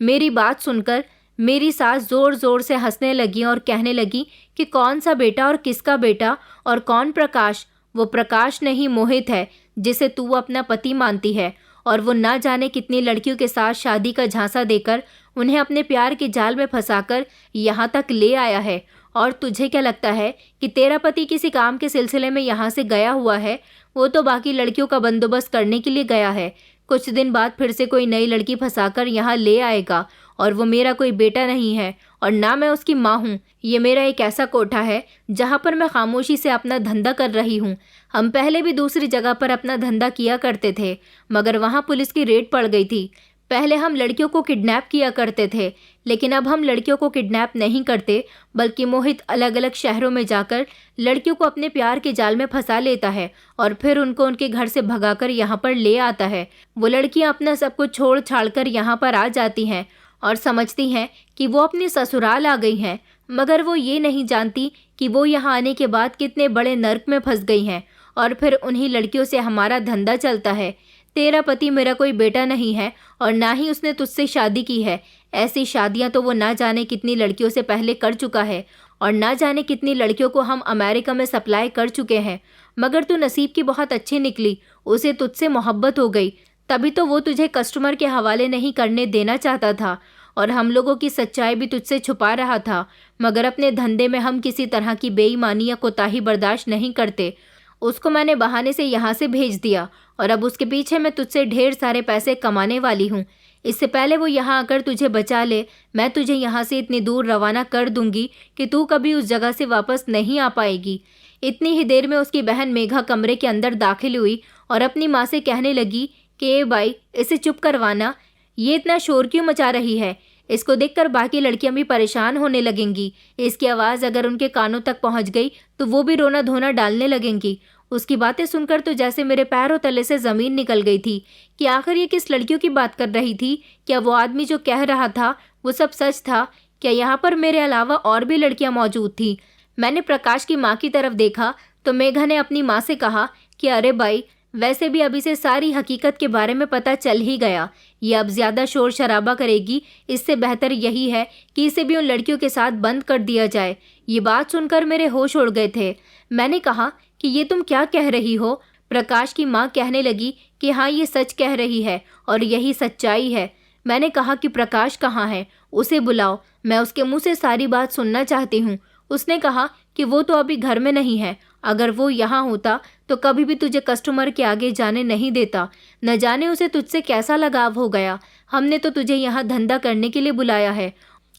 मेरी बात सुनकर मेरी सास ज़ोर ज़ोर से हंसने लगी और कहने लगी कि कौन सा बेटा और किसका बेटा और कौन प्रकाश? वो प्रकाश नहीं, मोहित है, जिसे तू अपना पति मानती है, और वो ना जाने कितनी लड़कियों के साथ शादी का झांसा देकर उन्हें अपने प्यार के जाल में फंसाकर यहाँ तक ले आया है। और तुझे क्या लगता है कि तेरा पति किसी काम के सिलसिले में यहाँ से गया हुआ है? वो तो बाकी लड़कियों का बंदोबस्त करने के लिए गया है। कुछ दिन बाद फिर से कोई नई लड़की फंसाकर यहाँ ले आएगा, और वो मेरा कोई बेटा नहीं है और ना मैं उसकी माँ हूँ। ये मेरा एक ऐसा कोठा है जहाँ पर मैं खामोशी से अपना धंधा कर रही हूँ। हम पहले भी दूसरी जगह पर अपना धंधा किया करते थे, मगर वहाँ पुलिस की रेड पड़ गई थी। पहले हम लड़कियों को किडनैप किया करते थे, लेकिन अब हम लड़कियों को किडनैप नहीं करते, बल्कि मोहित अलग अलग शहरों में जाकर लड़कियों को अपने प्यार के जाल में फंसा लेता है और फिर उनको उनके घर से भगाकर यहाँ पर ले आता है। वो लड़कियाँ अपना सब कुछ छोड़ छाड़ कर यहाँ पर आ जाती हैं और समझती हैं कि वो अपने ससुराल आ गई हैं, मगर वो ये नहीं जानती कि वो यहाँ आने के बाद कितने बड़े नर्क में फंस गई हैं और फिर उन्हीं लड़कियों से हमारा धंधा चलता है। तेरा पति मेरा कोई बेटा नहीं है और ना ही उसने तुझसे शादी की है। ऐसी शादियां तो वो ना जाने कितनी लड़कियों से पहले कर चुका है और ना जाने कितनी लड़कियों को हम अमेरिका में सप्लाई कर चुके हैं। मगर तू नसीब की बहुत अच्छी निकली, उसे तुझसे मोहब्बत हो गई, तभी तो वो तुझे कस्टमर के हवाले नहीं करने देना चाहता था और हम लोगों की सच्चाई भी तुझसे छुपा रहा था। मगर अपने धंधे में हम किसी तरह की बेईमानी या कोताही बर्दाश्त नहीं करते। उसको मैंने बहाने से यहाँ से भेज दिया और अब उसके पीछे मैं तुझसे ढेर सारे पैसे कमाने वाली हूँ। इससे पहले वो यहाँ आकर तुझे बचा ले, मैं तुझे यहाँ से इतनी दूर रवाना कर दूंगी कि तू कभी उस जगह से वापस नहीं आ पाएगी। इतनी ही देर में उसकी बहन मेघा कमरे के अंदर दाखिल हुई और अपनी माँ से कहने लगी कि ए भाई, इसे चुप करवाना, ये इतना शोर क्यों मचा रही है? इसको देखकर बाकी लड़कियां भी परेशान होने लगेंगी। इसकी आवाज़ अगर उनके कानों तक पहुंच गई तो वो भी रोना धोना डालने लगेंगी। उसकी बातें सुनकर तो जैसे मेरे पैरों तले से ज़मीन निकल गई थी कि आखिर ये किस लड़कियों की बात कर रही थी। क्या वो आदमी जो कह रहा था वो सब सच था? क्या यहाँ पर मेरे अलावा और भी लड़कियाँ मौजूद थीं? मैंने प्रकाश की माँ की तरफ देखा तो मेघा ने अपनी माँ से कहा कि अरे भाई, वैसे भी अभी से सारी हकीकत के बारे में पता चल ही गया। ये अब ज़्यादा शोर शराबा करेगी, इससे बेहतर यही है कि इसे भी उन लड़कियों के साथ बंद कर दिया जाए। ये बात सुनकर मेरे होश उड़ गए थे। मैंने कहा कि ये तुम क्या कह रही हो? प्रकाश की माँ कहने लगी कि हाँ, ये सच कह रही है और यही सच्चाई है। मैंने कहा कि प्रकाश कहाँ है? उसे बुलाओ, मैं उसके मुँह से सारी बात सुनना चाहती हूँ। उसने कहा कि वो तो अभी घर में नहीं है। अगर वो यहाँ होता तो कभी भी तुझे कस्टमर के आगे जाने नहीं देता। न जाने उसे तुझसे कैसा लगाव हो गया। हमने तो तुझे यहाँ धंधा करने के लिए बुलाया है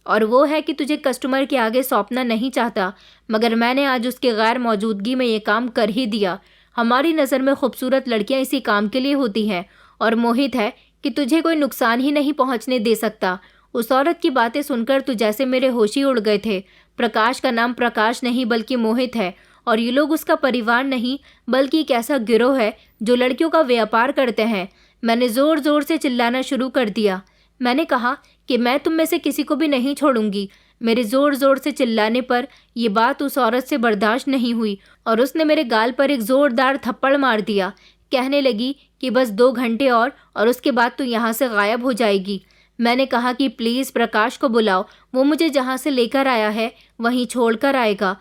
और वो है कि तुझे कस्टमर के आगे सौंपना नहीं चाहता, मगर मैंने आज उसके गैर मौजूदगी में ये काम कर ही दिया। हमारी नज़र में खूबसूरत लड़कियाँ इसी काम के लिए होती हैं और मोहित है कि तुझे कोई नुकसान ही नहीं पहुँचने दे सकता। उस औरत की बातें सुनकर तो जैसे मेरे होश ही उड़ गए थे। प्रकाश का नाम प्रकाश नहीं बल्कि मोहित है और ये लोग उसका परिवार नहीं बल्कि एक ऐसा गिरोह है जो लड़कियों का व्यापार करते हैं। मैंने ज़ोर ज़ोर से चिल्लाना शुरू कर दिया। मैंने कहा कि मैं तुम में से किसी को भी नहीं छोड़ूंगी। मेरे ज़ोर ज़ोर से चिल्लाने पर यह बात उस औरत से बर्दाश्त नहीं हुई और उसने मेरे गाल पर एक ज़ोरदार थप्पड़ मार दिया। कहने लगी कि बस 2 घंटे और उसके बाद तो यहाँ से गायब हो जाएगी। मैंने कहा कि प्लीज़ प्रकाश को बुलाओ, वो मुझे जहाँ से लेकर आया है वहीं छोड़कर आएगा।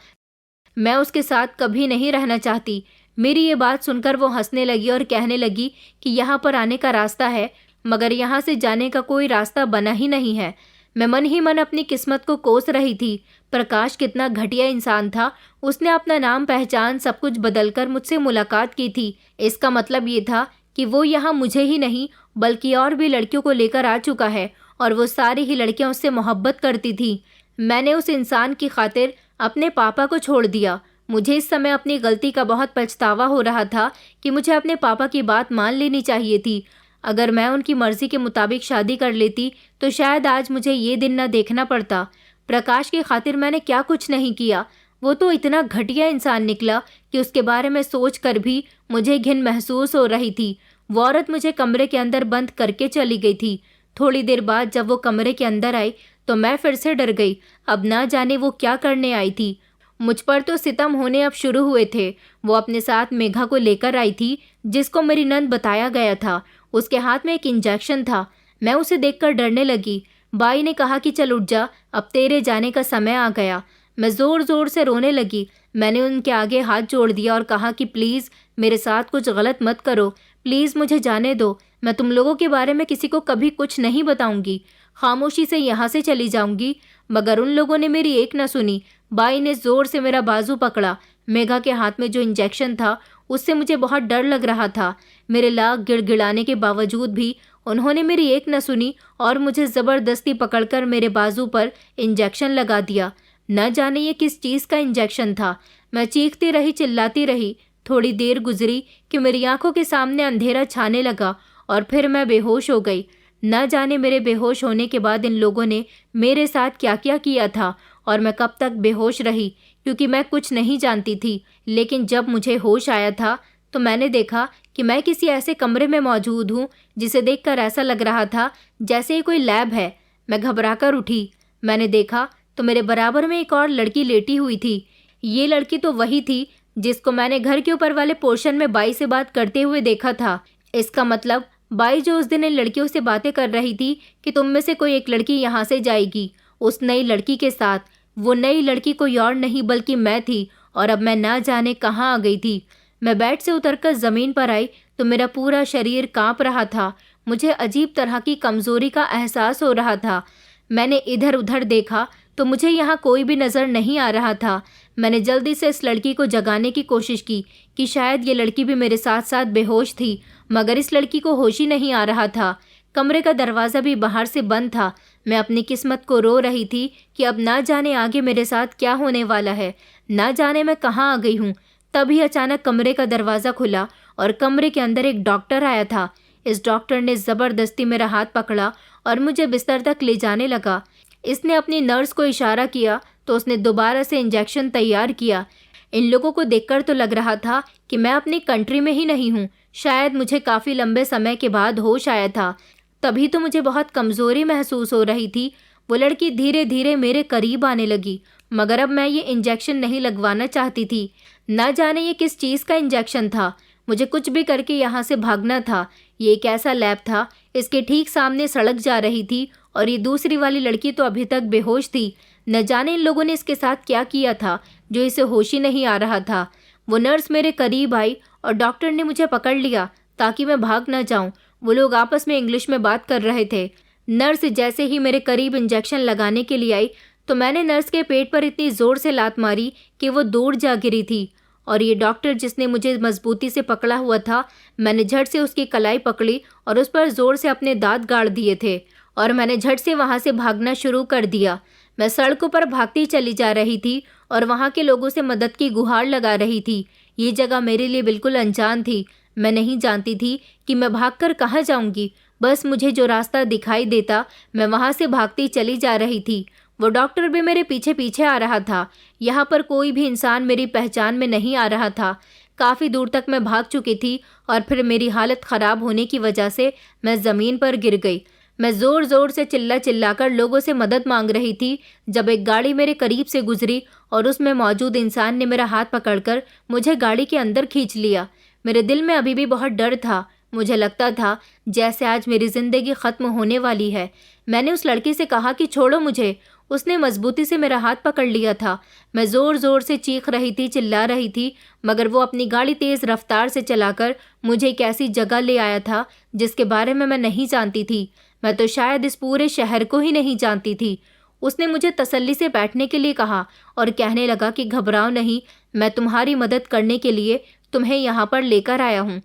मैं उसके साथ कभी नहीं रहना चाहती। मेरी ये बात सुनकर वो हंसने लगी और कहने लगी कि यहाँ पर आने का रास्ता है, मगर यहाँ से जाने का कोई रास्ता बना ही नहीं है। मैं मन ही मन अपनी किस्मत को कोस रही थी। प्रकाश कितना घटिया इंसान था। उसने अपना नाम पहचान सब कुछ बदलकर मुझसे मुलाकात की थी। इसका मतलब ये था कि वो यहाँ मुझे ही नहीं बल्कि और भी लड़कियों को लेकर आ चुका है और वो सारी ही लड़कियां उससे मोहब्बत करती थी। मैंने उस इंसान की खातिर अपने पापा को छोड़ दिया। मुझे इस समय अपनी गलती का बहुत पछतावा हो रहा था कि मुझे अपने पापा की बात मान लेनी चाहिए थी। अगर मैं उनकी मर्जी के मुताबिक शादी कर लेती तो शायद आज मुझे ये दिन न देखना पड़ता। प्रकाश की खातिर मैंने क्या कुछ नहीं किया। वो तो इतना घटिया इंसान निकला कि उसके बारे में सोच कर भी मुझे घिन महसूस हो रही थी। वो औरत मुझे कमरे के अंदर बंद करके चली गई थी। थोड़ी देर बाद जब वो कमरे के अंदर आई तो मैं फिर से डर गई। अब ना जाने वो क्या करने आई थी। मुझ पर तो सितम होने अब शुरू हुए थे। वो अपने साथ मेघा को लेकर आई थी, जिसको मेरी नंद बताया गया था। उसके हाथ में एक इंजेक्शन था। मैं उसे देखकर डरने लगी। बाई ने कहा कि चल उठ जा, अब तेरे जाने का समय आ गया। मैं ज़ोर ज़ोर से रोने लगी। मैंने उनके आगे हाथ जोड़ दिया और कहा कि प्लीज़ मेरे साथ कुछ गलत मत करो, प्लीज़ मुझे जाने दो। मैं तुम लोगों के बारे में किसी को कभी कुछ नहीं बताऊंगी। खामोशी से यहाँ से चली जाऊंगी। मगर उन लोगों ने मेरी एक न सुनी। बाई ने ज़ोर से मेरा बाजू पकड़ा। मेघा के हाथ में जो इंजेक्शन था उससे मुझे बहुत डर लग रहा था। मेरे लाख गिड़गिड़ाने के बावजूद भी उन्होंने मेरी एक न सुनी और मुझे ज़बरदस्ती पकड़कर मेरे बाजू पर इंजेक्शन लगा दिया। न जाने ये किस चीज़ का इंजेक्शन था। मैं चीखती रही, चिल्लाती रही। थोड़ी देर गुजरी कि मेरी आंखों के सामने अंधेरा छाने लगा और फिर मैं बेहोश हो गई। न जाने मेरे बेहोश होने के बाद इन लोगों ने मेरे साथ क्या क्या किया था और मैं कब तक बेहोश रही, क्योंकि मैं कुछ नहीं जानती थी। लेकिन जब मुझे होश आया था तो मैंने देखा कि मैं किसी ऐसे कमरे में मौजूद हूँ जिसे देखकर ऐसा लग रहा था जैसे ये कोई लैब है। मैं घबराकर उठी। मैंने देखा तो मेरे बराबर में एक और लड़की लेटी हुई थी। ये लड़की तो वही थी जिसको मैंने घर के ऊपर वाले पोर्शन में बाई से बात करते हुए देखा था। इसका मतलब बाई जो उस दिन इन लड़कियों से बातें कर रही थी कि तुम में से कोई एक लड़की यहाँ से जाएगी, उस नई लड़की के साथ। वो नई लड़की कोई और नहीं बल्कि मैं थी और अब मैं ना जाने कहाँ आ गई थी। मैं बेड से उतरकर ज़मीन पर आई तो मेरा पूरा शरीर काँप रहा था। मुझे अजीब तरह की कमज़ोरी का एहसास हो रहा था। मैंने इधर उधर देखा तो मुझे यहाँ कोई भी नज़र नहीं आ रहा था। मैंने जल्दी से इस लड़की को जगाने की कोशिश की कि शायद ये लड़की भी मेरे साथ साथ बेहोश थी, मगर इस लड़की को होश ही नहीं आ रहा था। कमरे का दरवाज़ा भी बाहर से बंद था। मैं अपनी किस्मत को रो रही थी कि अब ना जाने आगे मेरे साथ क्या होने वाला है, ना जाने मैं कहाँ आ गई हूँ। तभी अचानक कमरे का दरवाज़ा खुला और कमरे के अंदर एक डॉक्टर आया था। इस डॉक्टर ने ज़बरदस्ती मेरा हाथ पकड़ा और मुझे बिस्तर तक ले जाने लगा। इसने अपनी नर्स को इशारा किया तो उसने दोबारा से इंजेक्शन तैयार किया। इन लोगों को देखकर तो लग रहा था कि मैं अपनी कंट्री में ही नहीं हूँ। शायद मुझे काफ़ी लंबे समय के बाद होश आया था। तभी तो मुझे बहुत कमज़ोरी महसूस हो रही थी। वो लड़की धीरे धीरे मेरे करीब आने लगी, मगर अब मैं ये इंजेक्शन नहीं लगवाना चाहती थी। न जाने ये किस चीज़ का इंजेक्शन था। मुझे कुछ भी करके यहाँ से भागना था। ये एक ऐसा लैब था, इसके ठीक सामने सड़क जा रही थी और ये दूसरी वाली लड़की तो अभी तक बेहोश थी। न जाने इन लोगों ने इसके साथ क्या किया था जो इसे होश ही नहीं आ रहा था। वो नर्स मेरे करीब आई और डॉक्टर ने मुझे पकड़ लिया ताकि मैं भाग न जाऊं। वो लोग आपस में इंग्लिश में बात कर रहे थे। नर्स जैसे ही मेरे करीब इंजेक्शन लगाने के लिए आई तो मैंने नर्स के पेट पर इतनी ज़ोर से लात मारी कि वो दूर जा गिरी थी। और ये डॉक्टर जिसने मुझे मजबूती से पकड़ा हुआ था, मैंने झट से उसकी कलाई पकड़ी और उस पर ज़ोर से अपने दांत गाड़ दिए थे और मैंने झट से वहाँ से भागना शुरू कर दिया। मैं सड़कों पर भागती चली जा रही थी और वहाँ के लोगों से मदद की गुहार लगा रही थी। ये जगह मेरे लिए बिल्कुल अनजान थी। मैं नहीं जानती थी कि मैं भागकर कहाँ जाऊँगी। बस मुझे जो रास्ता दिखाई देता मैं वहाँ से भागती चली जा रही थी। वो डॉक्टर भी मेरे पीछे पीछे आ रहा था। यहाँ पर कोई भी इंसान मेरी पहचान में नहीं आ रहा था। काफ़ी दूर तक मैं भाग चुकी थी और फिर मेरी हालत ख़राब होने की वजह से मैं ज़मीन पर गिर गई। मैं ज़ोर ज़ोर से चिल्लाकर लोगों से मदद मांग रही थी जब एक गाड़ी मेरे करीब से गुजरी और उसमें मौजूद इंसान ने मेरा हाथ पकड़कर मुझे गाड़ी के अंदर खींच लिया। मेरे दिल में अभी भी बहुत डर था। मुझे लगता था जैसे आज मेरी ज़िंदगी ख़त्म होने वाली है। मैंने उस लड़के से कहा कि छोड़ो मुझे। उसने मजबूती से मेरा हाथ पकड़ लिया था। मैं ज़ोर ज़ोर से चीख रही थी, चिल्ला रही थी, मगर वो अपनी गाड़ी तेज़ रफ्तार से चलाकर मुझे एक ऐसी जगह ले आया था जिसके बारे में मैं नहीं जानती थी। मैं तो शायद इस पूरे शहर को ही नहीं जानती थी। उसने मुझे तसल्ली से बैठने के लिए कहा और कहने लगा कि घबराओ नहीं, मैं तुम्हारी मदद करने के लिए तुम्हें यहाँ पर लेकर आया हूँ।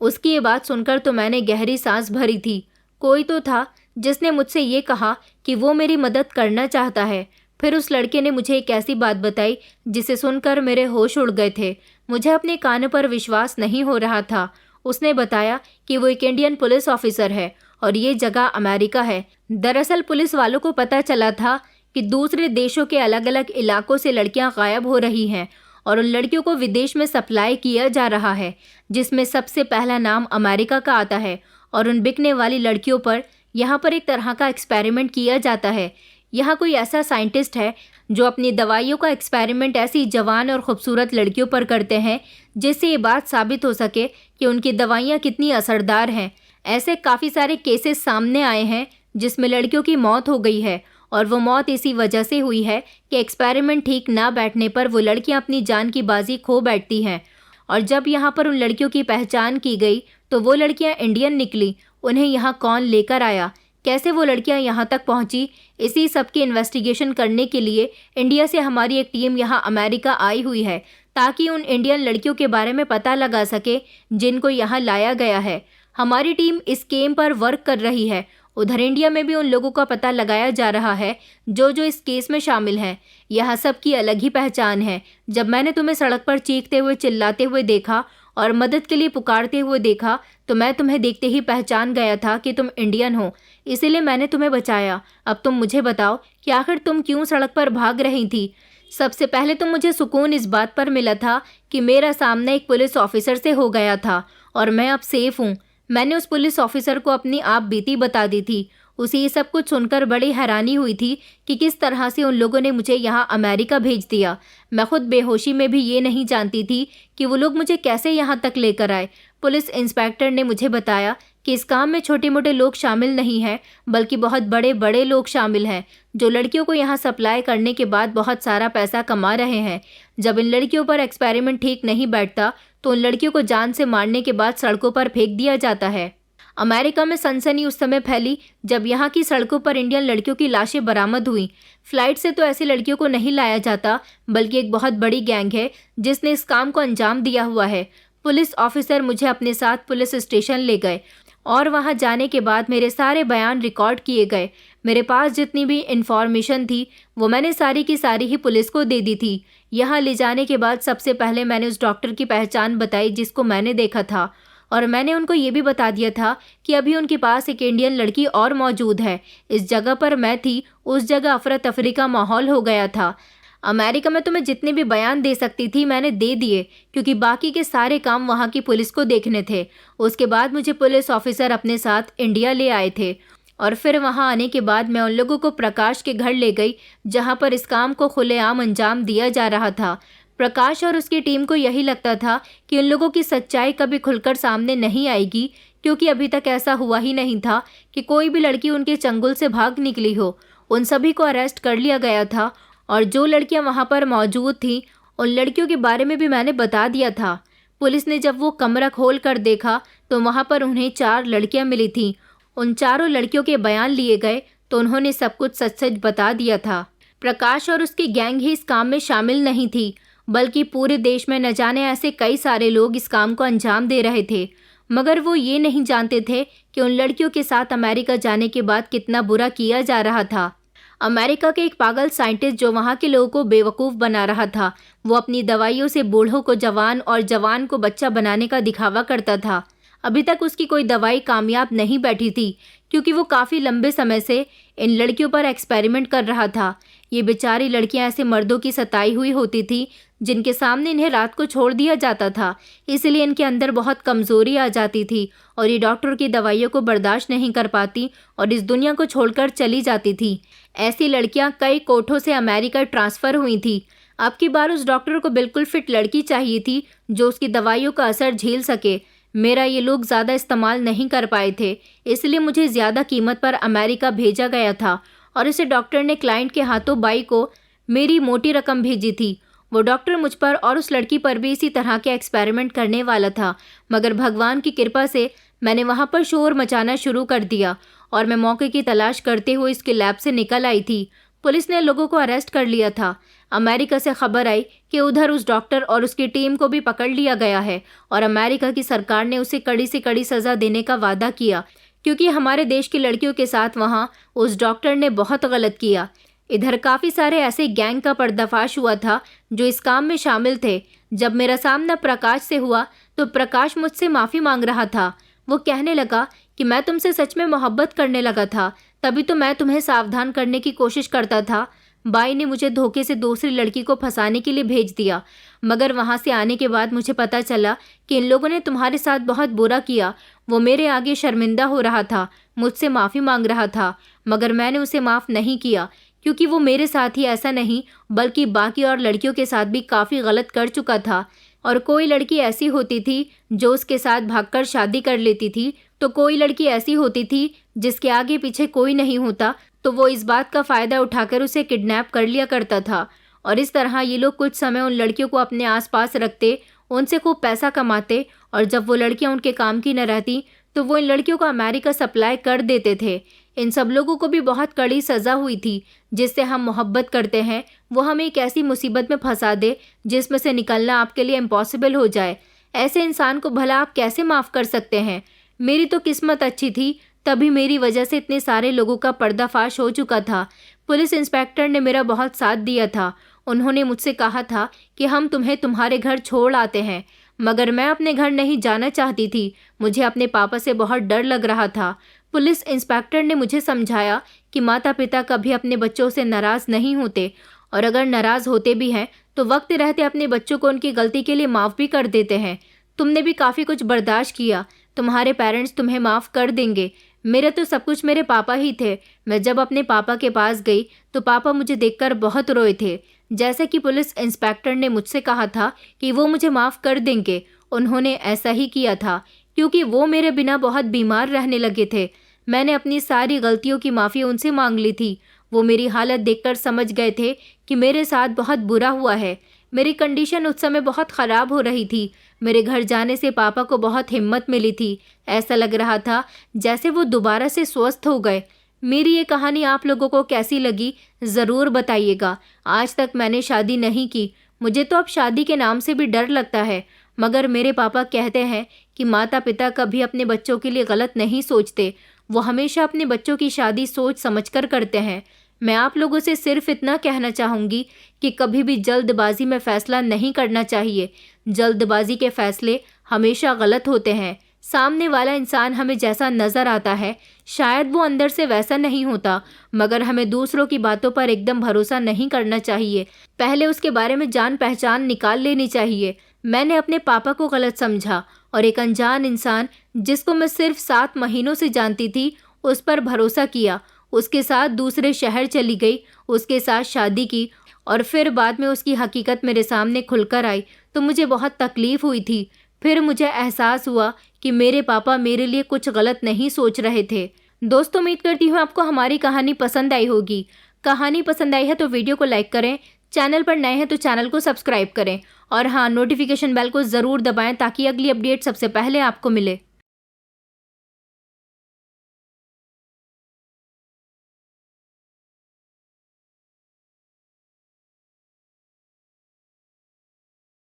उसकी ये बात सुनकर तो मैंने गहरी सांस भरी थी। कोई तो था जिसने मुझसे ये कहा कि वो मेरी मदद करना चाहता है। फिर उस लड़के ने मुझे एक ऐसी बात बताई जिसे सुनकर मेरे होश उड़ गए थे। मुझे अपने कानों पर विश्वास नहीं हो रहा था। उसने बताया कि वो एक इंडियन पुलिस ऑफिसर है और ये जगह अमेरिका है। दरअसल पुलिस वालों को पता चला था कि दूसरे देशों के अलग अलग इलाकों से लड़कियां गायब हो रही हैं और उन लड़कियों को विदेश में सप्लाई किया जा रहा है, जिसमें सबसे पहला नाम अमेरिका का आता है। और उन बिकने वाली लड़कियों पर यहाँ पर एक तरह का एक्सपेरिमेंट किया जाता है। यहाँ कोई ऐसा साइंटिस्ट है जो अपनी दवाइयों का एक्सपेरिमेंट ऐसी जवान और ख़ूबसूरत लड़कियों पर करते हैं जिससे ये बात साबित हो सके कि उनकी दवाइयाँ कितनी असरदार हैं। ऐसे काफ़ी सारे केसेस सामने आए हैं जिसमें लड़कियों की मौत हो गई है और वो मौत इसी वजह से हुई है कि एक्सपेरिमेंट ठीक ना बैठने पर वो लड़कियां अपनी जान की बाजी खो बैठती हैं। और जब यहाँ पर उन लड़कियों की पहचान की गई तो वो लड़कियां इंडियन निकली। उन्हें यहाँ कौन लेकर आया, कैसे वो लड़कियां यहाँ तक पहुँची, इसी सब की इन्वेस्टिगेशन करने के लिए इंडिया से हमारी एक टीम यहाँ अमेरिका आई हुई है ताकि उन इंडियन लड़कियों के बारे में पता लगा सके जिनको यहाँ लाया गया है। हमारी टीम इस केम पर वर्क कर रही है। उधर इंडिया में भी उन लोगों का पता लगाया जा रहा है जो इस केस में शामिल हैं। यह सब की अलग ही पहचान है। जब मैंने तुम्हें सड़क पर चीखते हुए, चिल्लाते हुए देखा और मदद के लिए पुकारते हुए देखा तो मैं तुम्हें देखते ही पहचान गया था कि तुम इंडियन हो, इसीलिए मैंने तुम्हें बचाया। अब तुम मुझे बताओ कि आखिर तुम क्यों सड़क पर भाग रही थी। सबसे पहले तो मुझे सुकून इस बात पर मिला था कि मेरा सामना एक पुलिस ऑफिसर से हो गया था और मैं अब सेफ हूँ। मैंने उस पुलिस ऑफिसर को अपनी आप बीती बता दी थी। उसे ये सब कुछ सुनकर बड़ी हैरानी हुई थी कि किस तरह से उन लोगों ने मुझे यहाँ अमेरिका भेज दिया। मैं खुद बेहोशी में भी ये नहीं जानती थी कि वो लोग मुझे कैसे यहाँ तक लेकर आए। पुलिस इंस्पेक्टर ने मुझे बताया कि इस काम में छोटे मोटे लोग शामिल नहीं हैं, बल्कि बहुत बड़े बड़े लोग शामिल हैं जो लड़कियों को यहाँ सप्लाई करने के बाद बहुत सारा पैसा कमा रहे हैं। जब इन लड़कियों पर एक्सपेरिमेंट ठीक नहीं बैठता तो उन लड़कियों को जान से मारने के बाद सड़कों पर फेंक दिया जाता है। अमेरिका में सनसनी उस समय फैली जब यहाँ की सड़कों पर इंडियन लड़कियों की लाशें बरामद हुई। फ्लाइट से तो ऐसी लड़कियों को नहीं लाया जाता, बल्कि एक बहुत बड़ी गैंग है जिसने इस काम को अंजाम दिया हुआ है। पुलिस ऑफिसर मुझे अपने साथ पुलिस स्टेशन ले गए और वहाँ जाने के बाद मेरे सारे बयान रिकॉर्ड किए गए। मेरे पास जितनी भी इंफॉर्मेशन थी वो मैंने सारी की सारी ही पुलिस को दे दी थी। यहाँ ले जाने के बाद सबसे पहले मैंने उस डॉक्टर की पहचान बताई जिसको मैंने देखा था, और मैंने उनको ये भी बता दिया था कि अभी उनके पास एक इंडियन लड़की और मौजूद है। इस जगह पर मैं थी, उस जगह अफरा तफरी का माहौल हो गया था। अमेरिका में तो मैं जितने भी बयान दे सकती थी मैंने दे दिए, क्योंकि बाकी के सारे काम वहाँ की पुलिस को देखने थे। उसके बाद मुझे पुलिस ऑफिसर अपने साथ इंडिया ले आए थे और फिर वहाँ आने के बाद मैं उन लोगों को प्रकाश के घर ले गई जहाँ पर इस काम को खुलेआम अंजाम दिया जा रहा था। प्रकाश और उसकी टीम को यही लगता था कि उन लोगों की सच्चाई कभी खुलकर सामने नहीं आएगी, क्योंकि अभी तक ऐसा हुआ ही नहीं था कि कोई भी लड़की उनके चंगुल से भाग निकली हो। उन सभी को अरेस्ट कर लिया गया था और जो लड़कियां वहां पर मौजूद थीं उन लड़कियों के बारे में भी मैंने बता दिया था। पुलिस ने जब वो कमरा खोल कर देखा तो वहां पर उन्हें 4 लड़कियां मिली थीं। उन चारों लड़कियों के बयान लिए गए तो उन्होंने सब कुछ सच सच बता दिया था। प्रकाश और उसकी गैंग ही इस काम में शामिल नहीं थी, बल्कि पूरे देश में न जाने ऐसे कई सारे लोग इस काम को अंजाम दे रहे थे, मगर वो ये नहीं जानते थे कि उन लड़कियों के साथ अमेरिका जाने के बाद कितना बुरा किया जा रहा था। अमेरिका के एक पागल साइंटिस्ट जो वहाँ के लोगों को बेवकूफ़ बना रहा था, वो अपनी दवाइयों से बूढ़ों को जवान और जवान को बच्चा बनाने का दिखावा करता था। अभी तक उसकी कोई दवाई कामयाब नहीं बैठी थी, क्योंकि वो काफ़ी लंबे समय से इन लड़कियों पर एक्सपेरिमेंट कर रहा था। ये बेचारी लड़कियां ऐसे मर्दों की सताई हुई होती थी जिनके सामने इन्हें रात को छोड़ दिया जाता था, इसलिए इनके अंदर बहुत कमज़ोरी आ जाती थी और ये डॉक्टर की दवाइयों को बर्दाश्त नहीं कर पाती और इस दुनिया को छोड़कर चली जाती थी। ऐसी लड़कियां कई कोठों से अमेरिका ट्रांसफ़र हुई थी। अब की बार उस डॉक्टर को बिल्कुल फिट लड़की चाहिए थी जो उसकी दवाइयों का असर झेल सके। मेरा ये लोग ज़्यादा इस्तेमाल नहीं कर पाए थे, इसलिए मुझे ज़्यादा कीमत पर अमेरिका भेजा गया था और इसे डॉक्टर ने क्लाइंट के हाथों बाई को मेरी मोटी रकम भेजी थी। वो डॉक्टर मुझ पर और उस लड़की पर भी इसी तरह के एक्सपेरिमेंट करने वाला था, मगर भगवान की कृपा से मैंने वहाँ पर शोर मचाना शुरू कर दिया और मैं मौके की तलाश करते हुए इसके लैब से निकल आई थी। पुलिस ने लोगों को अरेस्ट कर लिया था। अमेरिका से खबर आई कि उधर उस डॉक्टर और उसकी टीम को भी पकड़ लिया गया है और अमेरिका की सरकार ने उसे कड़ी से कड़ी सज़ा देने का वादा किया, क्योंकि हमारे देश की लड़कियों के साथ वहाँ उस डॉक्टर ने बहुत गलत किया। इधर काफ़ी सारे ऐसे गैंग का पर्दाफाश हुआ था जो इस काम में शामिल थे। जब मेरा सामना प्रकाश से हुआ तो प्रकाश मुझसे माफ़ी मांग रहा था। वो कहने लगा कि मैं तुमसे सच में मोहब्बत करने लगा था, तभी तो मैं तुम्हें सावधान करने की कोशिश करता था। बाई ने मुझे धोखे से दूसरी लड़की को फंसाने के लिए भेज दिया, मगर वहाँ से आने के बाद मुझे पता चला कि इन लोगों ने तुम्हारे साथ बहुत बुरा किया। वो मेरे आगे शर्मिंदा हो रहा था, मुझसे माफ़ी मांग रहा था, मगर मैंने उसे माफ़ नहीं किया, क्योंकि वो मेरे साथ ही ऐसा नहीं बल्कि बाकी और लड़कियों के साथ भी काफ़ी गलत कर चुका था। और कोई लड़की ऐसी होती थी जो उसके साथ भागकर शादी कर लेती थी, तो कोई लड़की ऐसी होती थी जिसके आगे पीछे कोई नहीं होता, तो वो इस बात का फ़ायदा उठाकर उसे किडनैप कर लिया करता था। और इस तरह ये लोग कुछ समय उन लड़कियों को अपने आसपास रखते, उनसे खूब पैसा कमाते, और जब वो लड़कियां उनके काम की न रहती तो वो इन लड़कियों को अमेरिका सप्लाई कर देते थे। इन सब लोगों को भी बहुत कड़ी सज़ा हुई थी। जिससे हम मोहब्बत करते हैं वो हमें एक ऐसी मुसीबत में फंसा दे जिसमें से निकलना आपके लिए इम्पॉसिबल हो जाए। ऐसे इंसान को भला आप कैसे माफ़ कर सकते हैं? मेरी तो किस्मत अच्छी थी, तभी मेरी वजह से इतने सारे लोगों का पर्दाफाश हो चुका था। पुलिस इंस्पेक्टर ने मेरा बहुत साथ दिया था। उन्होंने मुझसे कहा था कि हम तुम्हें तुम्हारे घर छोड़ आते हैं, मगर मैं अपने घर नहीं जाना चाहती थी। मुझे अपने पापा से बहुत डर लग रहा था। पुलिस इंस्पेक्टर ने मुझे समझाया कि माता पिता कभी अपने बच्चों से नाराज़ नहीं होते, और अगर नाराज़ होते भी हैं तो वक्त रहते अपने बच्चों को उनकी गलती के लिए माफ़ भी कर देते हैं। तुमने भी काफ़ी कुछ बर्दाश्त किया, तुम्हारे पेरेंट्स तुम्हें माफ़ कर देंगे। मेरे तो सब कुछ मेरे पापा ही थे। मैं जब अपने पापा के पास गई तो पापा मुझे देखकर बहुत रोए थे। जैसे कि पुलिस इंस्पेक्टर ने मुझसे कहा था कि वो मुझे माफ़ कर देंगे, उन्होंने ऐसा ही किया था, क्योंकि वो मेरे बिना बहुत बीमार रहने लगे थे। मैंने अपनी सारी गलतियों की माफ़ी उनसे मांग ली थी। वो मेरी हालत देखकर समझ गए थे कि मेरे साथ बहुत बुरा हुआ है। मेरी कंडीशन उस समय बहुत ख़राब हो रही थी। मेरे घर जाने से पापा को बहुत हिम्मत मिली थी। ऐसा लग रहा था जैसे वो दोबारा से स्वस्थ हो गए। मेरी ये कहानी आप लोगों को कैसी लगी ज़रूर बताइएगा। आज तक मैंने शादी नहीं की, मुझे तो अब शादी के नाम से भी डर लगता है, मगर मेरे पापा कहते हैं कि माता पिता कभी अपने बच्चों के लिए गलत नहीं सोचते। वो हमेशा अपने बच्चों की शादी सोच समझकर करते हैं। मैं आप लोगों से सिर्फ इतना कहना चाहूँगी कि कभी भी जल्दबाजी में फ़ैसला नहीं करना चाहिए। जल्दबाजी के फ़ैसले हमेशा गलत होते हैं। सामने वाला इंसान हमें जैसा नज़र आता है शायद वो अंदर से वैसा नहीं होता, मगर हमें दूसरों की बातों पर एकदम भरोसा नहीं करना चाहिए। पहले उसके बारे में जान पहचान निकाल लेनी चाहिए। मैंने अपने पापा को गलत समझा और एक अनजान इंसान जिसको मैं सिर्फ 7 महीनों से जानती थी उस पर भरोसा किया। उसके साथ दूसरे शहर चली गई, उसके साथ शादी की, और फिर बाद में उसकी हकीकत मेरे सामने खुलकर आई तो मुझे बहुत तकलीफ़ हुई थी। फिर मुझे एहसास हुआ कि मेरे पापा मेरे लिए कुछ गलत नहीं सोच रहे थे। दोस्तों, उम्मीद करती हूँ आपको हमारी कहानी पसंद आई होगी। कहानी पसंद आई है तो वीडियो को लाइक करें, चैनल पर नए हैं तो चैनल को सब्सक्राइब करें, और हाँ, नोटिफिकेशन बेल को ज़रूर दबाएं ताकि अगली अपडेट सबसे पहले आपको मिले।